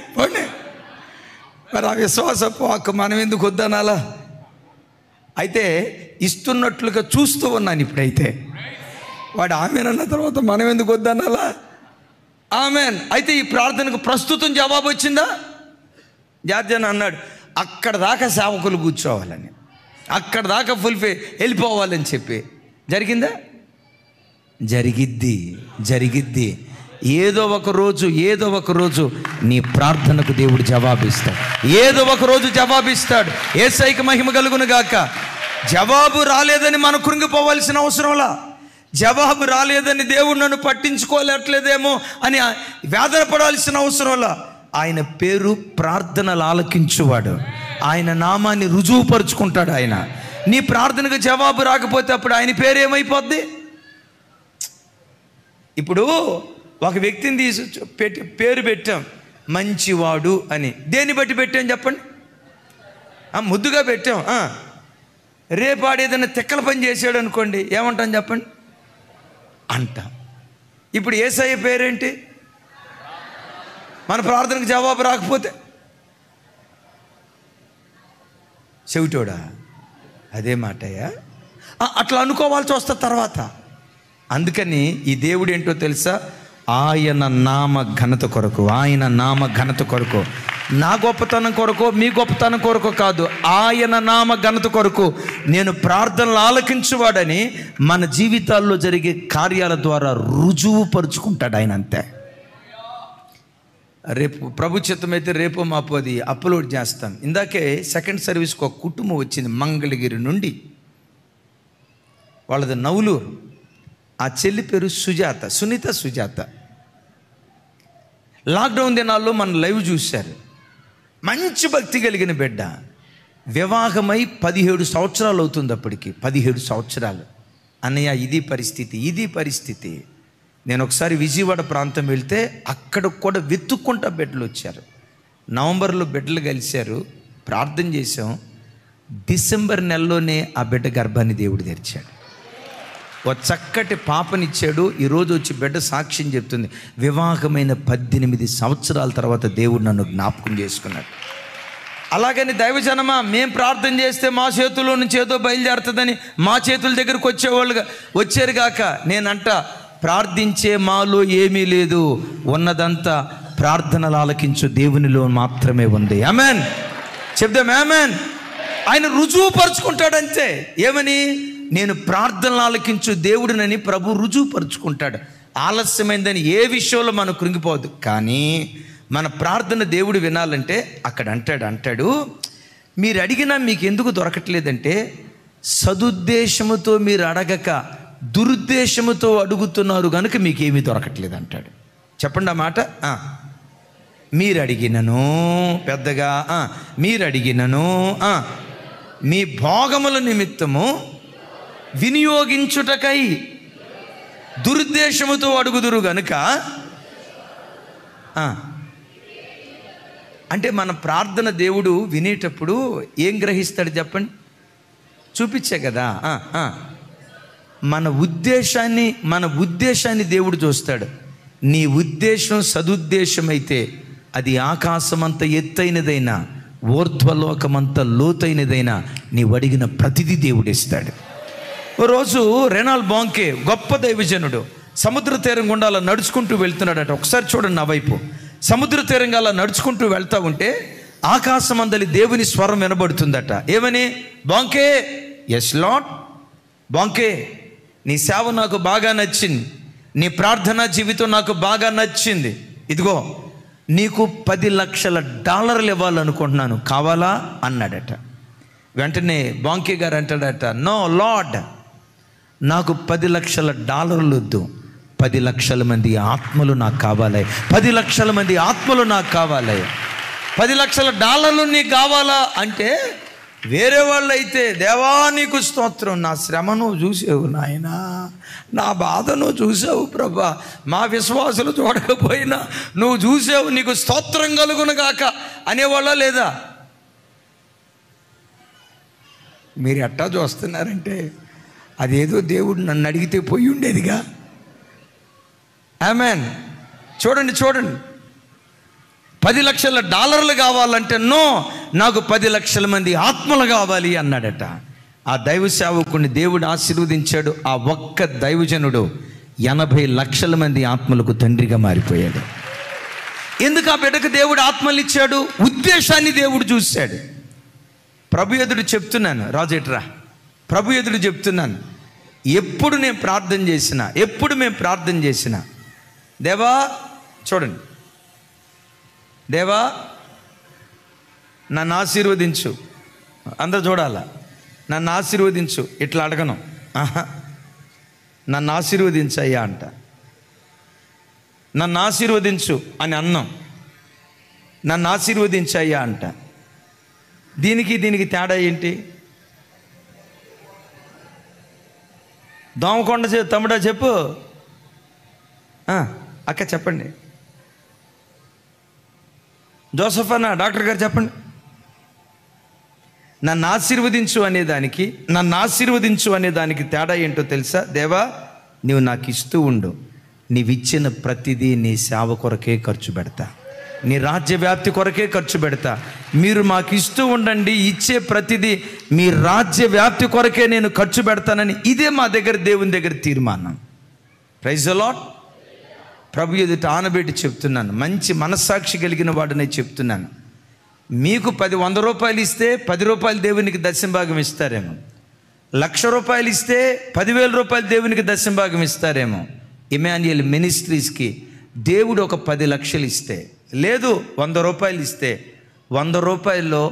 S1: మరి ఆ విశ్వాసపు హక్కు మనం ఎందుకు వద్దనాలా? అయితే ఇస్తున్నట్లుగా చూస్తూ ఉన్నాను. ఇప్పుడైతే వాడు ఆమెన్ అన్న తర్వాత మనం ఎందుకు వద్దనాలా? ఆమెన్. అయితే ఈ ప్రార్థనకు ప్రస్తుతం జవాబు వచ్చిందా? జార్జన్ అన్నాడు అక్కడ దాకా సేవకులు కూర్చోవాలని, అక్కడ దాకా వెళ్ళిపోవాలని చెప్పి. జరిగిందా? జరిగిద్ది. ఏదో ఒక రోజు నీ ప్రార్థనకు దేవుడు జవాబిస్తాడు. ఏదో ఒక రోజు జవాబిస్తాడు. యేసయ్యకి మహిమ కలుగును గాక. జవాబు రాలేదని మనం కృంగిపోవాల్సిన అవసరంలా, జవాబు రాలేదని దేవుడు నన్ను పట్టించుకోలేట్లేదేమో అని వేదన పడాల్సిన అవసరంలా. ఆయన పేరు ప్రార్థనలు ఆలకించువాడు. ఆయన నామాన్ని రుజువుపరుచుకుంటాడు. ఆయన నీ ప్రార్థనకు జవాబు రాకపోతే అప్పుడు ఆయన పేరు ఏమైపోద్ది? ఇప్పుడు ఒక వ్యక్తిని తీసి పేరు పెట్టాం మంచివాడు అని. దేన్ని బట్టి పెట్టాం చెప్పండి? ముద్దుగా పెట్టాం. రేపు వాడు ఏదైనా తిక్కల పని చేశాడు అనుకోండి, ఏమంటాం చెప్పండి? అంటాం. ఇప్పుడు యేసయ్య పేరేంటి? మన ప్రార్థనకు జవాబు రాకపోతే చెవిటోడా? అదే మాటయ్యా. అట్లా అనుకోవాల్సి వస్తా తర్వాత. అందుకని ఈ దేవుడు ఏంటో తెలుసా? ఆయన నామ ఘనత కొరకు, ఆయన నామ ఘనత కొరకు, నా గొప్పతనం కొరకు, మీ గొప్పతనం కొరకు కాదు, ఆయన నామ ఘనత కొరకు నేను ప్రార్థనలు ఆలకించువాడని మన జీవితాల్లో జరిగే కార్యాల ద్వారా రుజువు పరుచుకుంటాడు ఆయన. అంతే. రేపు ప్రభు చిత్తమైతే రేపు మాపు అది అప్లోడ్ చేస్తాం. ఇందాకే సెకండ్ సర్వీస్కి ఒక కుటుంబం వచ్చింది మంగళగిరి నుండి. వాళ్ళది నవలూరు. ఆ చెల్లి పేరు సుజాత, సుజాత. లాక్డౌన్ దినాల్లో మన లైవ్ చూశారు. మంచి భక్తి కలిగిన బిడ్డ. వివాహమై 17 సంవత్సరాలు అవుతుంది అప్పటికి. 17 సంవత్సరాలు. అన్నయ్య ఇది పరిస్థితి. నేను ఒకసారి విజయవాడ ప్రాంతం వెళ్తే అక్కడ కూడా వెతుక్కుంటా బిడ్డలు వచ్చారు. నవంబర్లో బిడ్డలు కలిశారు, ప్రార్థన చేసాం. డిసెంబర్ నెలలోనే ఆ బిడ్డ గర్భాన్ని దేవుడు తెరిచాడు. ఒక చక్కటి పాపనిచ్చాడు. ఈరోజు వచ్చి బిడ్డ సాక్ష్యం చెప్తుంది. వివాహమైన 18 సంవత్సరాల తర్వాత దేవుడు నన్ను జ్ఞాపకం చేసుకున్నాడు. అలాగని దైవజనమా మేం ప్రార్థన చేస్తే మా చేతుల్లో నుంచి ఏదో బయలుదేరుతుందని మా చేతుల దగ్గరకు వచ్చారు గాక. నేనంట ప్రార్థించే మాలో ఏమీ లేదు, ఉన్నదంతా ప్రార్థనలు ఆలకించు దేవునిలో మాత్రమే ఉంది. ఆమెన్ చెప్దాం. ఆమెన్. ఆయన రుజువు పరుచుకుంటాడంతే. ఏమని? నేను ప్రార్థనలు ఆలకించు దేవుడినని ప్రభు రుజువు పరుచుకుంటాడు. ఆలస్యమైందని ఏ విషయంలో మనం కృంగిపోవద్దు. కానీ మన ప్రార్థన దేవుడు వినాలంటే అక్కడ అంటాడు మీరు అడిగినా మీకు ఎందుకు దొరకట్లేదంటే సదుద్దేశముతో మీరు అడగక దురుద్దేశముతో అడుగుతున్నారు కనుక మీకేమీ దొరకట్లేదు అంటాడు. చెప్పండి ఆ మాట. మీరు అడిగినను పెద్దగా మీరు అడిగినను మీ భోగముల నిమిత్తము వినియోగించుటకై దురుద్దేశముతో అడుగుదురు గనుక. అంటే మన ప్రార్థన దేవుడు వినేటప్పుడు ఏం గ్రహిస్తాడు చెప్పండి? చూపించే కదా. మన ఉద్దేశాన్ని దేవుడు చూస్తాడు. నీ ఉద్దేశం సదుద్దేశమైతే అది ఆకాశమంత ఎత్తైనదైనా ఊర్ధ్వలోకమంత లోతైనదైనా నీవు అడిగిన ప్రతిదీ దేవుడు ఇస్తాడు. ఓ రోజు రెనాల్ బాంకే గొప్ప దైవజనుడు సముద్ర తీరం గుండా అలా నడుచుకుంటూ వెళ్తున్నాడట. ఒకసారి చూడండి నా వైపు. సముద్ర తీరంగా అలా నడుచుకుంటూ వెళ్తూ ఉంటే ఆకాశమందలి దేవుని స్వరం వినబడుతుందట. ఏమని? బాంకే, ఎస్ లార్డ్. బాంకే, నీ సేవ నాకు బాగా నచ్చింది, నీ ప్రార్థనా జీవితం నాకు బాగా నచ్చింది. ఇదిగో నీకు $10 లక్షల ఇవ్వాలనుకుంటున్నాను, కావాలా అన్నాడట. వెంటనే బాంకే గారు అంటాడట, నో లార్డ్, నాకు $10 లక్షల వద్దు, 10 లక్షల మంది ఆత్మలు నాకు కావాలి. 10 లక్షల మంది ఆత్మలు నాకు కావాలి. 10 లక్షల నీకు కావాలా అంటే వేరే వాళ్ళు అయితే, దేవా నీకు స్తోత్రం, నా శ్రమను చూసావు నాయనా, నా బాధను చూసావు ప్రభా, మా విశ్వాసులు చూడకపోయినా నువ్వు చూసావు, నీకు స్తోత్రం కలుగునుగాక అనేవాళ్ళ లేదా? మీరు ఎట్టా చూస్తున్నారంటే అదేదో దేవుడు నన్ను అడిగితే పోయి ఉండేదిగా. ఆమెన్. చూడండి 10 లక్షల కావాలంటే నో, నాకు 10 లక్షల మంది ఆత్మలు కావాలి అన్నాడట. ఆ దైవ సేవకుని దేవుడు ఆశీర్వదించాడు. ఆ ఒక్క దైవజనుడు 80 లక్షల మంది ఆత్మలకు తండ్రిగా మారిపోయాడు. ఎందుకు ఆ బిడ్డకు దేవుడు ఆత్మలు ఇచ్చాడు? ఉద్దేశాన్ని దేవుడు చూశాడు. ప్రభు ఎదురు చెప్తున్నాను, రాజేట్రా, ప్రభు ఎదురు చెప్తున్నాను, ఎప్పుడు నేను ప్రార్థన చేసినా దేవా, చూడండి, దేవా నన్ను ఆశీర్వదించు, అందరూ చూడాలా, నన్ను ఆశీర్వదించు, ఇట్లా అడగను, నన్ను ఆశీర్వదించయ్యా అంట. నన్ను ఆశీర్వదించు అని అన్నాం, నన్ను ఆశీర్వదించయ్యా అంట. దీనికి తేడా ఏంటి? దోమకొండ తమ్ముడా చెప్పు. అక్క చెప్పండి. జోసఫ్ అన్న, డాక్టర్ గారు చెప్పండి. నన్ను ఆశీర్వదించు అనే దానికి తేడా ఏంటో తెలుసా? దేవా, నీవు నాకు ఇస్తూ ఉండు, నీవిచ్చిన ప్రతిదీ నీ సేవ కొరకే ఖర్చు పెడతా, నీ రాజ్య వ్యాప్తి కొరకే ఖర్చు పెడతా. మీరు మాకు ఇస్తూ ఉండండి, ఇచ్చే ప్రతిదీ మీ రాజ్య వ్యాప్తి కొరకే నేను ఖర్చు పెడతానని. ఇదే మా దగ్గర దేవుని దగ్గర తీర్మానం. Praise the lord. ప్రభు ఎదుట ఆనబెట్టి చెప్తున్నాను, మంచి మనస్సాక్షి కలిగిన వాడిని చెప్తున్నాను. మీకు 100 రూపాయలు ఇస్తే 10 రూపాయలు దేవునికి దశంభాగం ఇస్తారేమో. 1,00,000 రూపాయలు ఇస్తే 10,000 రూపాయలు దేవునికి దశంభాగం ఇస్తారేమో. ఇమాన్యుయల్ మినిస్ట్రీస్కి దేవుడు ఒక 10 లక్షలు ఇస్తే, లేదు 100 రూపాయలు ఇస్తే, 100 రూపాయల్లో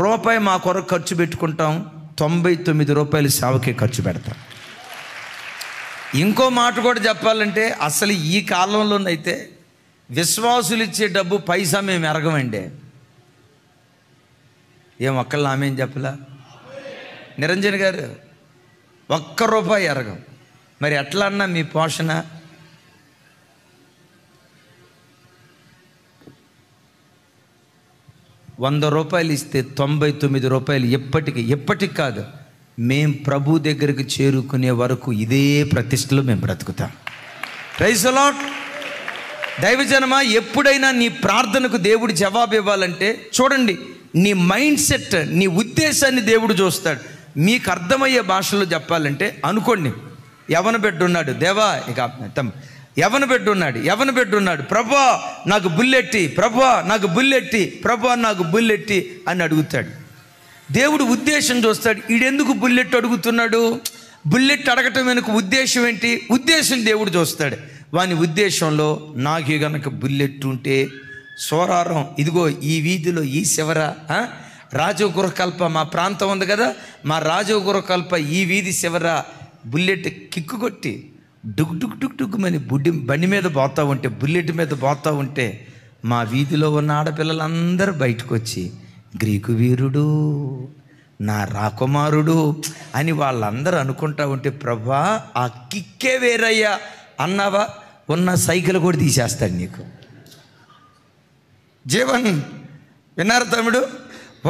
S1: రూపాయి మా కొరకు ఖర్చు పెట్టుకుంటాం, 99 రూపాయలు సేవకే ఖర్చు పెడతాం. ఇంకో మాట కూడా చెప్పాలంటే, అసలు ఈ కాలంలోనైతే విశ్వాసులు ఇచ్చే డబ్బు పైసా మేము ఎరగమండి. ఏం ఒక్కళ్ళు ఆమెం చెప్పలా? నిరంజన్ గారు, 1 రూపాయి ఎరగం. మరి ఎట్లా అన్నా మీ పోషణ? ₹100 ఇస్తే 99 రూపాయలు ఎప్పటికి కాదు, మేం ప్రభు దగ్గరికి చేరుకునే వరకు ఇదే ప్రతిష్టలో మేము బ్రతుకుతాం. Praise the Lord. దైవజనమా, ఎప్పుడైనా నీ ప్రార్థనకు దేవుడు జవాబు ఇవ్వాలంటే చూడండి, నీ మైండ్ సెట్, నీ ఉద్దేశాన్ని దేవుడు చూస్తాడు. మీకు అర్థమయ్యే భాషలో చెప్పాలంటే అనుకోండి, యవన బిడ్డ ఉన్నాడు. దేవా, ఇక యవన బిడ్డ ఉన్నాడు, ప్రభా నాకు బుల్లెట్టి, ప్రభా నాకు బుల్లెట్టి, ప్రభా నాకు బుల్లెట్టి అని అడుగుతాడు. దేవుడు ఉద్దేశం చూస్తాడు. ఈడెందుకు బుల్లెట్ అడుగుతున్నాడు? బుల్లెట్ అడగటం వెనుక ఉద్దేశం ఏంటి? ఉద్దేశం దేవుడు చూస్తాడు. వాని ఉద్దేశంలో నాకు గనక బుల్లెట్ ఉంటే సోరారం, ఇదిగో ఈ వీధిలో ఈ చివర రాజగురకల్ప మా ప్రాంతం ఉంది కదా, మా రాజగురకల్ప ఈ వీధి చివర బుల్లెట్ కిక్కు కొట్టి డుక్ డుక్ డుక్ డుక్ మని బండి మీద పోతూ ఉంటే, బుల్లెట్ మీద పోతూ ఉంటే, మా వీధిలో ఉన్న ఆడపిల్లలందరూ బయటకు వచ్చి, గ్రీకు వీరుడు, నా రాకుమారుడు అని వాళ్ళందరూ అనుకుంటా ఉంటే, ప్రభా ఆ కిక్కే వేరయ్యా అన్నావా, ఉన్న సైకిల్ కూడా తీసేస్తాడు నీకు. జీవన్ విన్నారు తమ్ముడు?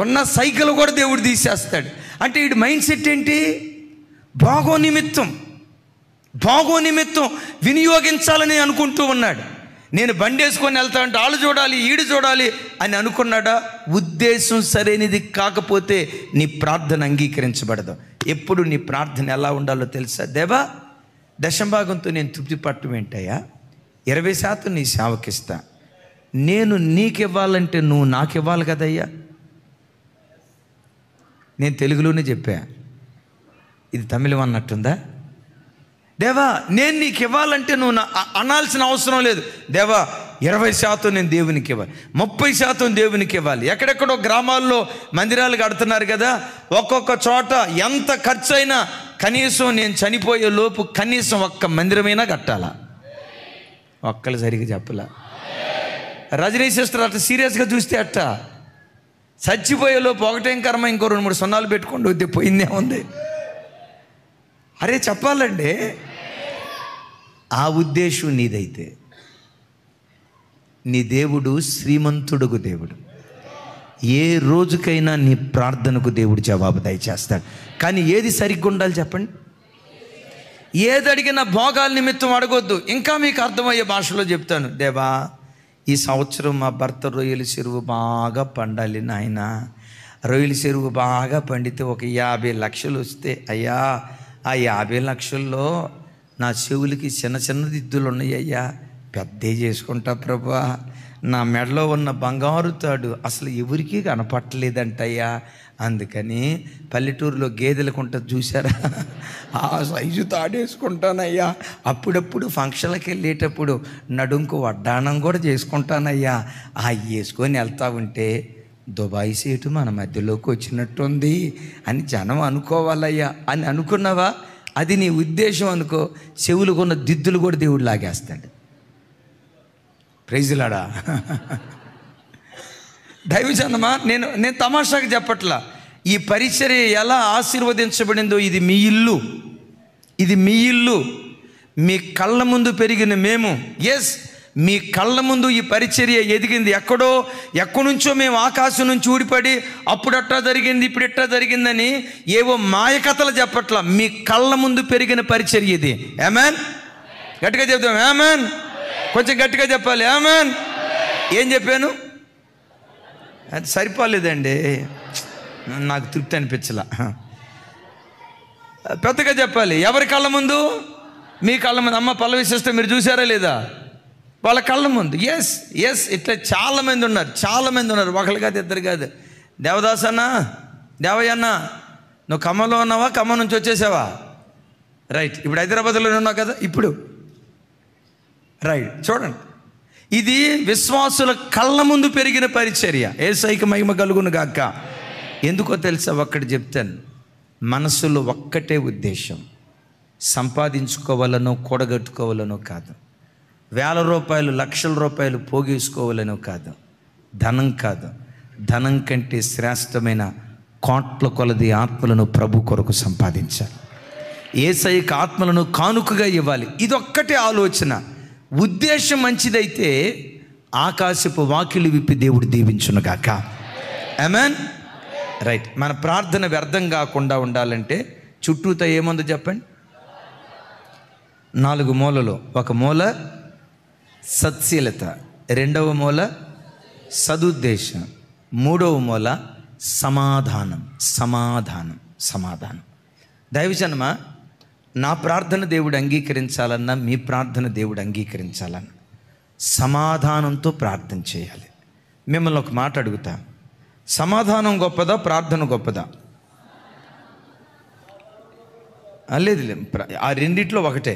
S1: ఉన్న సైకిల్ కూడా దేవుడు తీసేస్తాడు. అంటే వీడి మైండ్ సెట్ ఏంటి? బాగో నిమిత్తం వినియోగించాలని అనుకుంటూ ఉన్నాడు. నేను బండి వేసుకొని వెళ్తా అంటే వాళ్ళు చూడాలి, ఈడు చూడాలి అని అనుకున్నాడా? ఉద్దేశం సరైనది కాకపోతే నీ ప్రార్థన అంగీకరించబడదు. ఎప్పుడు నీ ప్రార్థన ఎలా ఉండాలో తెలుసా? దేవా, దశంభాగంతో నేను తృప్తి పట్టం ఏంటయ్యా, 20% నీ సేవకిస్తా. నేను నీకు ఇవ్వాలంటే నువ్వు నాకు ఇవ్వాలి కదయ్యా. నేను తెలుగులోనే చెప్పా, ఇది తమిళం అన్నట్టుందా? దేవా, నేను నీకు ఇవ్వాలంటే నువ్వు అనాల్సిన అవసరం లేదు. దేవా, 20% నేను దేవునికి ఇవ్వాలి, 30% దేవునికి ఇవ్వాలి. ఎక్కడెక్కడో గ్రామాల్లో మందిరాలు కడుతున్నారు కదా, ఒక్కొక్క చోట ఎంత ఖర్చు అయినా కనీసం నేను చనిపోయే లోపు కనీసం 1 మందిరమైనా కట్టాలా? ఒక్కళ్ళు సరిగ్గా చెప్పలా. రజనీ సిస్టర్ అట్లా సీరియస్గా చూస్తే అట్ట చచ్చిపోయే లోపు ఒకటేం కర్మ, ఇంకో 2-3 సున్నాలు పెట్టుకోండి, వద్దే పోయిందే ఉంది. అరే చెప్పాలండి, ఆ ఉద్దేశం నీదైతే నీ దేవుడు శ్రీమంతుడుకు దేవుడు. ఏ రోజుకైనా నీ ప్రార్థనకు దేవుడు జవాబు దయచేస్తాడు. కానీ ఏది సరిగ్గా ఉండాలి చెప్పండి? ఏది అడిగినా భోగాల నిమిత్తం అడగొద్దు. ఇంకా మీకు అర్థమయ్యే భాషలో చెప్తాను. దేవా, ఈ సంవత్సరం మా భర్త రొయ్యల చెరువు బాగా పండాలి నాయన. రొయ్యల చెరువు బాగా పండితే ఒక 50 లక్షలు వస్తే, అయ్యా ఆ 50 లక్షల్లో నా చెవులకి చిన్న చిన్న దిద్దులు ఉన్నాయి అయ్యా, పెద్దే చేసుకుంటా ప్రభా. నా మెడలో ఉన్న బంగారు తాడు అసలు ఎవరికీ కనపట్టలేదంటయ్యా, అందుకని పల్లెటూరులో గేదెలకు ఉంటుంది చూసారా, ఆ సైజు తాడేసుకుంటానయ్యా. అప్పుడప్పుడు ఫంక్షన్లకు వెళ్ళేటప్పుడు నడుంకు వడ్డాణం కూడా చేసుకుంటానయ్యా. ఆ వేసుకొని వెళ్తా ఉంటే దుబాయ్ సీటు మన మధ్యలోకి వచ్చినట్టుంది అని జనం అనుకోవాలయ్యా అని అనుకున్నావా? అది నీ ఉద్దేశం అనుకో, చెవులుకున్న దిద్దులు కూడా దేవుడు లాగేస్తాడు. ప్రైజులాడా. దైవజనమా, నేను తమాషాగా చెప్పట్లా. ఈ పరిచర్య ఎలా ఆశీర్వదించబడిందో, ఇది మీ ఇల్లు. మీ కళ్ళ ముందు పెరిగిన మేము, ఎస్, మీ కళ్ళ ముందు ఈ పరిచర్య ఎదిగింది. ఎక్కడి నుంచో మేము ఆకాశం నుంచి ఊడిపడి అప్పుడు అట్టా జరిగింది, ఇప్పుడు ఎట్టా జరిగిందని ఏవో మాయకథలు చెప్పట్లా. మీ కళ్ళ ముందు పెరిగిన పరిచర్య ఇది. ఆమేన్. గట్టిగా చెప్తాం ఆమేన్. కొంచెం గట్టిగా చెప్పాలి ఆమేన్. ఏం చెప్పాను? అది సరిపోలేదండి, నాకు తృప్తి అనిపించలా. పెద్దగా చెప్పాలి. ఎవరి కళ్ళ ముందు? మీ కళ్ళ ముందు. అమ్మ పల్లవి సిస్టర్ మీరు చూసారా లేదా? వాళ్ళ కళ్ళ ముందు. ఎస్ ఎస్, ఇట్లా చాలామంది ఉన్నారు. ఒకరు కాదు, ఇద్దరు కాదు. దేవదాస్ అన్న, దేవయ్య అన్న, నువ్వు ఖమ్మంలో ఉన్నావా? ఖమ్మం నుంచి వచ్చేసావా? రైట్. ఇప్పుడు హైదరాబాద్లో ఉన్నావు కదా ఇప్పుడు. రైట్. చూడండి, ఇది విశ్వాసుల కళ్ళ ముందు పెరిగిన పరిచర్య. యేసయ్యకి మహిమ కలుగును గాక. ఎందుకో తెలుసా? ఒక్కటి చెప్తాను. మనసులో ఒక్కటే ఉద్దేశం, సంపాదించుకోవాలనో కూడగట్టుకోవాలనో కాదు, వేల రూపాయలు లక్షల రూపాయలు పోగేసుకోవాలనో కాదు, ధనం కాదు. ధనం కంటే శ్రేష్టమైన కోట్ల కొలది ఆత్మలను ప్రభు కొరకు సంపాదించాలి. యేసయ్యకి ఆత్మలను కానుకగా ఇవ్వాలి. ఇదొక్కటే ఆలోచన. ఉద్దేశం మంచిదైతే ఆకాశపు వాకిలి విప్పి దేవుడు దీవించునుగాక. ఆమేన్. రైట్. మన ప్రార్థన వ్యర్థం కాకుండా ఉండాలంటే చుట్టూతో ఏముందో చెప్పండి. 4 మూలలు. ఒక మూల సత్శీలత, రెండవ మూల సదుద్దేశం, మూడవ మూల సమాధానం. దైవజనమా, నా ప్రార్థన దేవుడు అంగీకరించాలన్నా, మీ ప్రార్థన దేవుడు అంగీకరించాలన్నా సమాధానంతో ప్రార్థన చేయాలి. మిమ్మల్ని ఒక మాట అడుగుతా, సమాధానం గొప్పదా, ప్రార్థన గొప్పదా? లేదు, ఆ రెండిట్లో ఒకటే.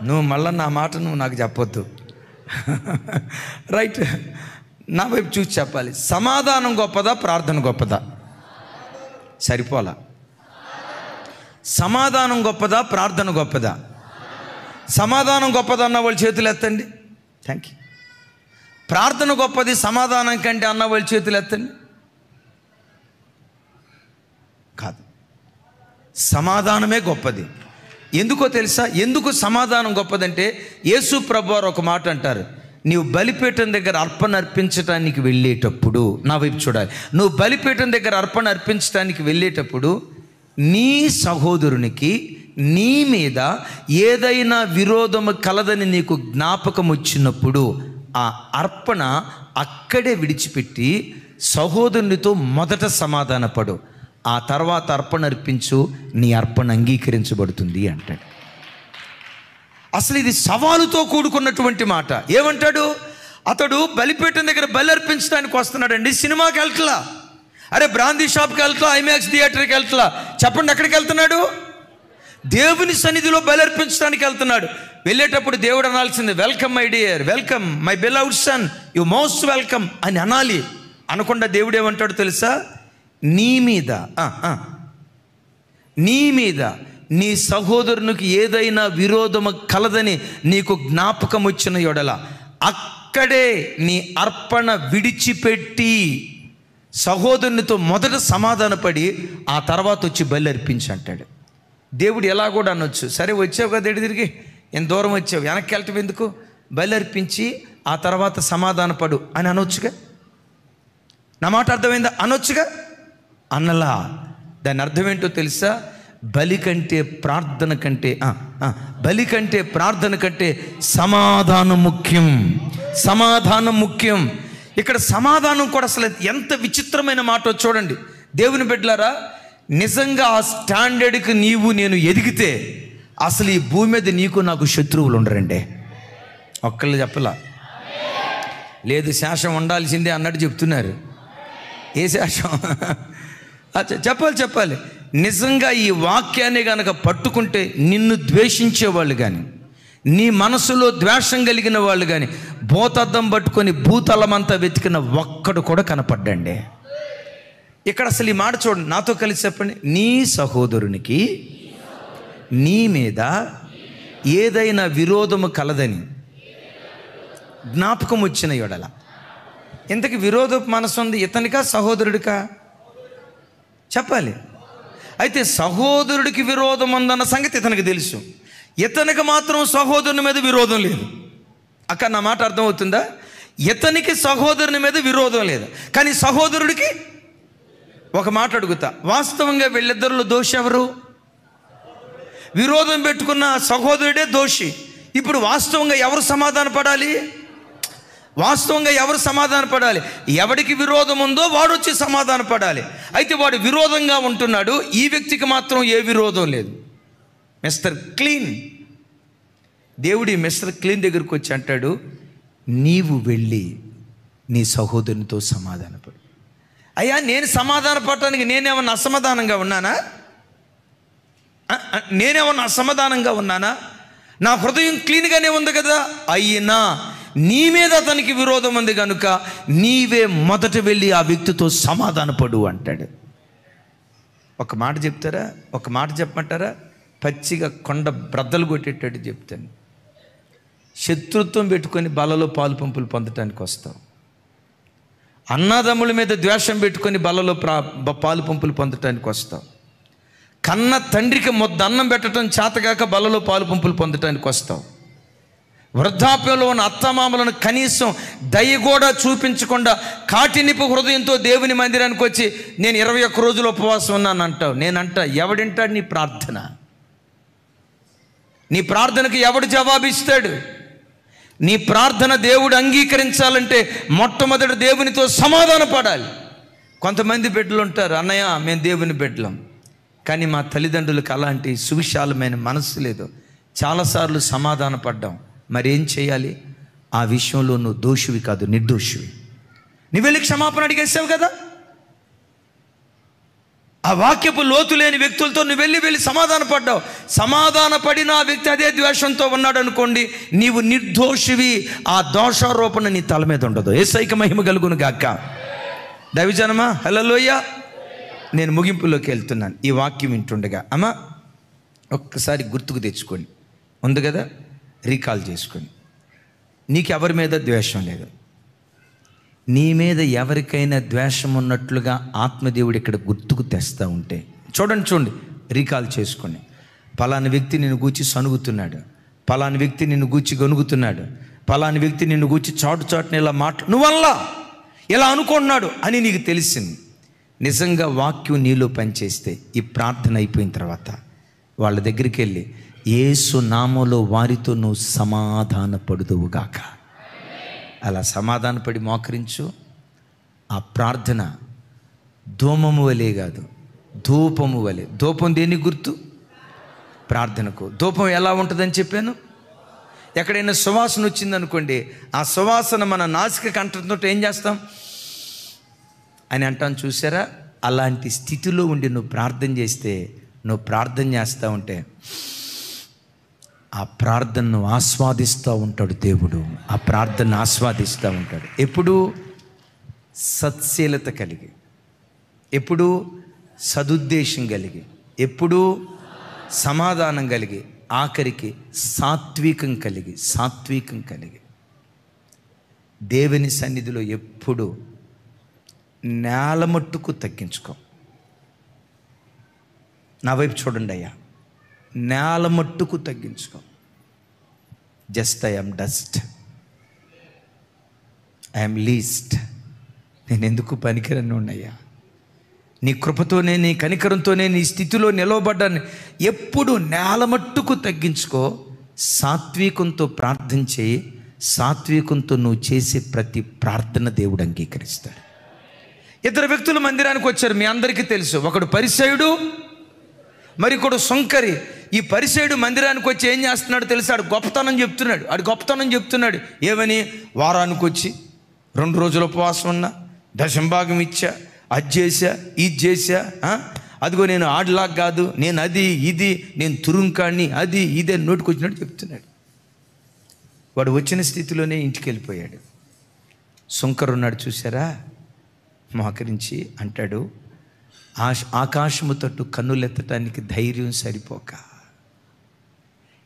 S1: నువ్వు మళ్ళీ నా మాట నాకు చెప్పొద్దు. రైట్. నా వైపు చూసి చెప్పాలి. సమాధానం గొప్పదా, ప్రార్థన గొప్పదా? సరిపోలా. సమాధానం గొప్పదా, ప్రార్థన గొప్పదా? సమాధానం గొప్పదా అన్న వాళ్ళు చేతులు ఎత్తండి. Thank you. ప్రార్థన గొప్పది సమాధానం కంటే అన్న వాళ్ళు చేతులు ఎత్తండి. కాదు, సమాధానమే గొప్పది. ఎందుకో తెలుసా? ఎందుకు సమాధానం గొప్పదంటే, యేసు ప్రభువారు ఒక మాట అంటారు, నీవు బలిపీఠం దగ్గర అర్పణ అర్పించడానికి వెళ్ళేటప్పుడు, నా వైపు చూడాలి, నువ్వు బలిపీఠం దగ్గర అర్పణ అర్పించడానికి వెళ్ళేటప్పుడు నీ సహోదరునికి నీ మీద ఏదైనా విరోధము కలదని నీకు జ్ఞాపకం వచ్చినప్పుడు ఆ అర్పణ అక్కడే విడిచిపెట్టి సహోదరునితో మొదట సమాధానపడు, ఆ తర్వాత అర్పణ అర్పించు, నీ అర్పణ అంగీకరించబడుతుంది అంటాడు. అసలు ఇది సవాలుతో కూడుకున్నటువంటి మాట. ఏమంటాడు? అతడు బలిపీఠం దగ్గర బలి అర్పించడానికి వస్తున్నాడండి, సినిమాకి వెళ్తలా, అరే బ్రాందీ షాప్కి వెళ్తలా, ఐమాక్స్ థియేటర్కి వెళ్తలా. చెప్పండి, ఎక్కడికి వెళ్తున్నాడు? దేవుని సన్నిధిలో బలి అర్పించడానికి వెళ్తున్నాడు. వెళ్ళేటప్పుడు దేవుడు అనాల్సింది, welcome my dear, welcome my beloved son, you most welcome అని అనాలి. అనకుండా దేవుడు ఏమంటాడు తెలుసా? నీ మీద నీ సహోదరునికి ఏదైనా విరోధము కలదని నీకు జ్ఞాపకం వచ్చిన యెడల అక్కడే నీ అర్పణ విడిచిపెట్టి సహోదరునితో మొదట సమాధానపడి ఆ తర్వాత వచ్చి బలి అర్పించి అంటాడు. దేవుడు ఎలా కూడా అనొచ్చు, సరే వచ్చావు కదా తిరిగి, ఎంత దూరం వచ్చావు, వెనక్కి వెళ్ళటం ఎందుకు, బలి అర్పించి ఆ తర్వాత సమాధానపడు అని అనొచ్చుగా. నా మాట అర్థమైందా? అనొచ్చుగా. అన్నలా. దాని అర్థం ఏంటో తెలుసా? బలి కంటే ప్రార్థన కంటే సమాధానం ముఖ్యం. ఇక్కడ సమాధానం కూడా అసలు ఎంత విచిత్రమైన మాట చూడండి. దేవుని బిడ్డలారా, నిజంగా ఆ స్టాండర్డ్కి నేను ఎదిగితే అసలు ఈ భూమి మీద నీకు నాకు శత్రువులు ఉండరండి. ఒక్కళ్ళు చెప్పలా, లేదు శేషం ఉండాల్సిందే అన్నట్టు చెప్తున్నారు. ఏ శేషం? చెప్పాలి. నిజంగా ఈ వాక్యాన్ని కనుక పట్టుకుంటే నిన్ను ద్వేషించేవాళ్ళు కానీ, నీ మనసులో ద్వేషం కలిగిన వాళ్ళు కానీ, భూతద్దం పట్టుకొని భూతలమంతా వెతికిన ఒక్కడు కూడా కనపడ్డండి. ఇక్కడ అసలు ఈ మాట చూడండి, నాతో కలిసి చెప్పండి. నీ సహోదరునికి నీ మీద ఏదైనా విరోధము కలదని జ్ఞాపకం వచ్చిన యెడల. ఇంతకి విరోధపు మనసు ఉంది ఇతనికా సహోదరుడికా? చెప్పాలి. అయితే సహోదరుడికి విరోధం ఉందన్న సంగతి ఇతనికి తెలుసు. ఇతనికి మాత్రం సహోదరుని మీద విరోధం లేదు. అక్క నా మాట అర్థమవుతుందా? ఇతనికి సహోదరుని మీద విరోధం లేదు, కానీ సహోదరుడికి ఒక మాట అడుగుతా, వాస్తవంగా వీళ్ళిద్దరిలో దోషి ఎవరు? విరోధం పెట్టుకున్న సహోదరుడే దోషి. ఇప్పుడు వాస్తవంగా ఎవరు సమాధాన పడాలి? వాస్తవంగా ఎవరు సమాధాన పడాలి? ఎవడికి విరోధం ఉందో వాడు వచ్చి సమాధాన పడాలి. అయితే వాడు విరోధంగా ఉంటున్నాడు, ఈ వ్యక్తికి మాత్రం ఏ విరోధం లేదు. మిస్టర్ క్లీన్, దేవుడి మిస్టర్ క్లీన్ దగ్గరికి వచ్చి అంటాడు, నీవు వెళ్ళి నీ సహోదరునితో సమాధానపడు. అయ్యా, నేను సమాధాన పడటానికి నేనేమన్నా అసమాధానంగా ఉన్నానా? నేనేమన్నా అసమాధానంగా ఉన్నానా? నా హృదయం క్లీన్గానే ఉంది కదా. అయినా నీ మీద అతనికి విరోధం ఉంది కనుక నీవే మొదట వెళ్ళి ఆ వ్యక్తితో సమాధానపడు అంటాడు. ఒక మాట చెప్తారా? ఒక మాట చెప్పమంటారా? పచ్చిగా కొండ బ్రద్దలు కొట్టేటట్టు చెప్తాను. శత్రుత్వం పెట్టుకొని బలలో పాలు పంపులు పొందటానికి వస్తావు. అన్నదమ్ముల మీద ద్వేషం పెట్టుకొని బలలో పాలు పంపులు పొందటానికి వస్తావు. కన్న తండ్రికి మొద్దు అన్నం పెట్టడం చేతగాక బలలో పాలు పంపులు పొందటానికి వస్తావు. వృద్ధాప్యంలో ఉన్న అత్తమామలను కనీసం దయ కూడా చూపించకుండా కాటినిపు హృదయంతో దేవుని మందిరానికి వచ్చి నేను 21 రోజులు ఉపవాసం ఉన్నాను అంటావు. నేనంట, ఎవడింటాడు నీ ప్రార్థన? నీ ప్రార్థనకు ఎవడు జవాబిస్తాడు? నీ ప్రార్థన దేవుడు అంగీకరించాలంటే మొట్టమొదటి దేవునితో సమాధాన పడాలి. కొంతమంది బిడ్డలు ఉంటారు, అన్నయ్య మేము దేవుని బిడ్డలం, కానీ మా తల్లిదండ్రులకు అలాంటి సువిశాలమైన మనస్సు లేదు. చాలాసార్లు సమాధాన పడ్డాం, మరి ఏం చేయాలి? ఆ విషయంలో నువ్వు దోషివి కాదు, నిర్దోషివి. నువ్వు వెళ్ళి క్షమాపణ అడిగేసావు కదా. ఆ వాక్యపు లోతు లేని వ్యక్తులతో నువ్వు వెళ్ళి సమాధాన పడ్డావు. సమాధాన పడిన ఆ వ్యక్తి అదే ద్వేషంతో ఉన్నాడు అనుకోండి, నీవు నిర్దోషివి. ఆ దోషారోపణ నీ తల మీద ఉండదు. యేసయ్యకి మహిమ కలుగును గాక. దైవజనమా, హల్లెలూయా. నేను ముగింపులోకి వెళ్తున్నాను ఈ వాక్యం వింటుండగా. అమ్మా, ఒక్కసారి గుర్తుకు తెచ్చుకోండి, ఉంది కదా, రీకాల్ చేసుకోండి. నీకు ఎవరి మీద ద్వేషం లేదు. నీ మీద ఎవరికైనా ద్వేషం ఉన్నట్లుగా ఆత్మదేవుడు ఇక్కడ గుర్తుకు తెస్తూ ఉంటే చూడండి, రీకాల్ చేసుకోండి. పలాని వ్యక్తి నిన్ను గూర్చి సనుగుతున్నాడు, పలాని వ్యక్తి నిన్ను గూర్చి గొనుగుతున్నాడు, పలాని వ్యక్తి నిన్ను గూర్చి చాటుని ఇలా నువ్వల్లా ఇలా అనుకుంటున్నాడు అని నీకు తెలిసింది. నిజంగా వాక్యం నీలో పనిచేస్తే ఈ ప్రార్థన అయిపోయిన తర్వాత వాళ్ళ దగ్గరికి వెళ్ళి యేసు నామములో వారితో నువ్వు సమాధాన పడుదువుగాక. అలా సమాధానపడి మోకరించు. ఆ ప్రార్థన ధూమము వలె కాదు, ధూపము వలె. ధూపం దేనికి గుర్తు? ప్రార్థనకు. ధూపం ఎలా ఉంటుందని చెప్పాను. ఎక్కడైనా సువాసన వచ్చిందనుకోండి, ఆ సువాసన మన నాసిక కంఠంతో ఏం చేస్తాం అని అంటాను, చూసారా? అలాంటి స్థితిలో ఉండి నువ్వు ప్రార్థన చేస్తే, నువ్వు ప్రార్థన చేస్తూ ఉంటే ఆ ప్రార్థనను ఆస్వాదిస్తూ ఉంటాడు దేవుడు. ఆ ప్రార్థనను ఆస్వాదిస్తూ ఉంటాడు. ఎప్పుడు సత్శీలత కలిగి, ఎప్పుడు సదుద్దేశం కలిగి, ఎప్పుడు సమాధానం కలిగి, ఆఖరికి సాత్వికం కలిగి దేవుని సన్నిధిలో ఎప్పుడు నేలమట్టుకు తగ్గించుకో. నా వైపు చూడండి అయ్యా, నేలమట్టుకు తగ్గించుకో. Just I'm dust, I'm least. నేను ఎందుకు పనికిరను ఉన్నాయ్యా, నీ కృపతోనే నీ కనికరంతోనే నీ స్థితిలో నిలవబడ్డాను. ఎప్పుడు నేలమట్టుకు తగ్గించుకో. సాత్వికంతో ప్రార్థన చేయి. సాత్వికంతో నువ్వు చేసే ప్రతి ప్రార్థన దేవుడు అంగీకరిస్తాడు. ఇద్దరు వ్యక్తులు మందిరానికి వచ్చారు, మీ అందరికీ తెలుసు. ఒకడు పరిసయుడు, మరికొడు సొంకరి. ఈ పరిసయుడు మందిరానికి వచ్చి ఏం చేస్తున్నాడు తెలుసా? ఆడు గొప్పతనం చెప్తున్నాడు. ఏమని? వారానికి వచ్చి 2 రోజులు ఉపవాసం ఉన్నా, దశంభాగం ఇచ్చా, అది చేశా, ఇది చేశా, అదిగో నేను ఆడలాగా కాదు, నేను అది ఇది, నేను తురుంకాడిని, అది ఇదే నోటికి వచ్చినట్టు చెప్తున్నాడు. వాడు వచ్చిన స్థితిలోనే ఇంటికి వెళ్ళిపోయాడు. సొంకరు ఉన్నాడు, చూసారా? మోకరించి అంటాడు, ఆకాశము తట్టు కన్నులెత్తటానికి ధైర్యం సరిపోక,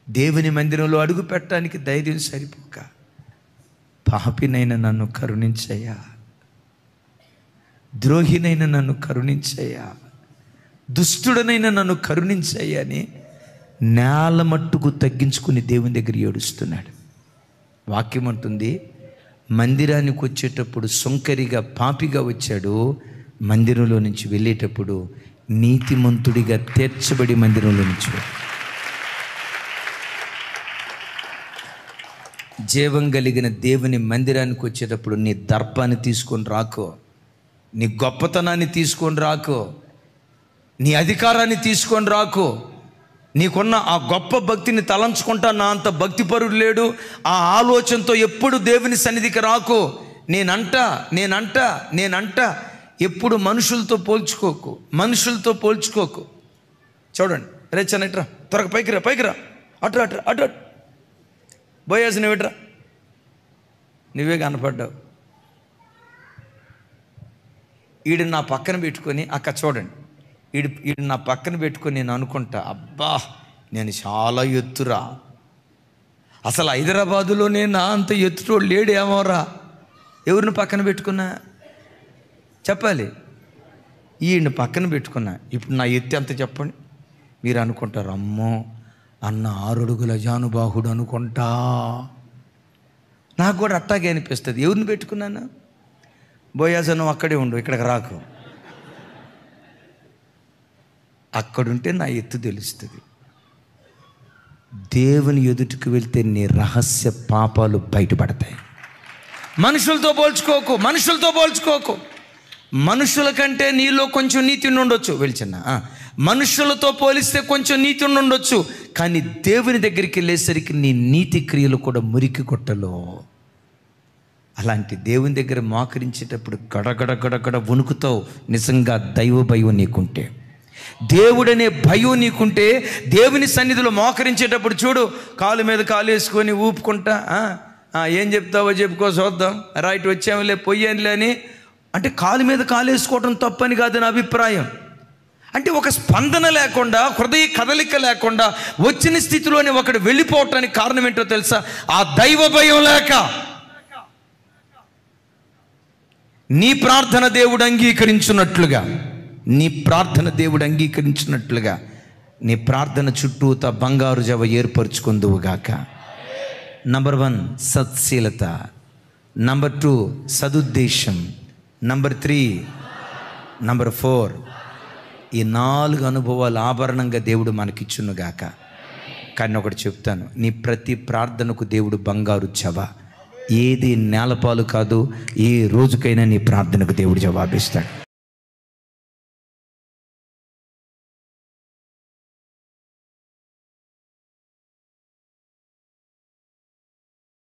S1: దేవుని మందిరంలో అడుగు పెట్టడానికి ధైర్యం సరిపోక, పాపినైనా నన్ను కరుణించయ్యా, ద్రోహినైనా నన్ను కరుణించయ్యా, దుష్టుడనైనా నన్ను కరుణించయ్యా అని నేల మట్టుకు తగ్గించుకుని దేవుని దగ్గర ఏడుస్తున్నాడు. వాక్యం అంటుంది, మందిరానికి వచ్చేటప్పుడు సొంకరిగా పాపిగా వచ్చాడు, మందిరంలో నుంచి వెళ్ళేటప్పుడు నీతిమంతుడిగా తీర్చబడి మందిరంలో నుంచి జీవం కలిగిన దేవుని మందిరానికి వచ్చేటప్పుడు నీ దర్పాన్ని తీసుకొని రాకో, నీ గొప్పతనాన్ని తీసుకొని రాకో, నీ అధికారాన్ని తీసుకొని రాకో. నీకున్న ఆ గొప్ప భక్తిని తలంచుకుంటా నా అంత భక్తిపరుడు లేడు, ఆ ఆలోచనతో ఎప్పుడు దేవుని సన్నిధికి రాకో. నేనంట ఎప్పుడు మనుషులతో పోల్చుకోకు. చూడండి, రేచనట్రా, త్వరగా పైకి రా, అటు బోయాజ్ నువ్వేట్రా, నువ్వే కనపడ్డావు. ఈడు నా పక్కన పెట్టుకొని, అక్క చూడండి, ఈడు నా పక్కన పెట్టుకొని నేను అనుకుంటా, అబ్బా నేను చాలా ఎత్తురా, అసలు హైదరాబాదులోనే నా అంత ఎత్తుటోడు లేడేమోరా. ఎవరిని పక్కన పెట్టుకున్నా చెప్పాలి, ఈయన్ని పక్కన పెట్టుకున్నా. ఇప్పుడు నా ఎత్తు ఎంత చెప్పండి. మీరు అనుకుంటారు, అమ్మో అన్న 6 అడుగుల జానుబాహుడు అనుకుంటా. నాకు కూడా అట్టాగే అనిపిస్తుంది. ఎవరిని పెట్టుకున్నాను? బోయాజను అక్కడే ఉండు, ఇక్కడికి రాకు. అక్కడుంటే నా ఎత్తు తెలుస్తుంది. దేవుని ఎదుటికి వెళ్తే నీ రహస్య పాపాలు బయటపడతాయి. మనుషులతో పోల్చుకోకు. మనుషుల కంటే నీలో కొంచెం నీతి ఉండొచ్చు, వెలిచిన్న మనుషులతో పోలిస్తే కొంచెం నీతి ఉండొచ్చు, కానీ దేవుని దగ్గరికి వెళ్ళేసరికి నీ నీతి క్రియలు కూడా మురికి కొట్టలో. అలాంటి దేవుని దగ్గర మోకరించేటప్పుడు గడగడ వణుకుతావు. నిజంగా దైవ భయం నీకుంటే, దేవుడనే భయం నీకుంటే, దేవుని సన్నిధిలో మోకరించేటప్పుడు చూడు, కాలు మీద కాలు వేసుకొని ఊపుకుంటా, ఏం చెప్తావో చెప్పుకో చూద్దాం, రైట్ వచ్చాములే పొయ్యానులే అని. అంటే కాలు మీద కాలు వేసుకోవటం తప్పని కాదు నా అభిప్రాయం. అంటే ఒక స్పందన లేకుండా, హృదయ కదలిక లేకుండా వచ్చిన స్థితిలోనే ఒకడు వెళ్ళిపోవటానికి కారణం ఏంటో తెలుసా? ఆ దైవ భయం లేక. నీ ప్రార్థన దేవుడు అంగీకరించినట్లుగా, నీ ప్రార్థన చుట్టూతా బంగారు జవ ఏర్పరచుకుందువుగాక. నంబర్ 1 సత్శీలత, నంబర్ 2 సదుద్దేశం, నంబర్ 3, నంబర్ 4 ఈ 4 అనుభవాలు ఆభరణంగా దేవుడు మనకిచ్చునుగాక. కానీ ఒకటి చెప్తాను, నీ ప్రతి ప్రార్థనకు దేవుడు బంగారు జవ, ఏది నేలపాలు కాదు. ఏ రోజుకైనా నీ ప్రార్థనకు దేవుడు జవాబిస్తాడు.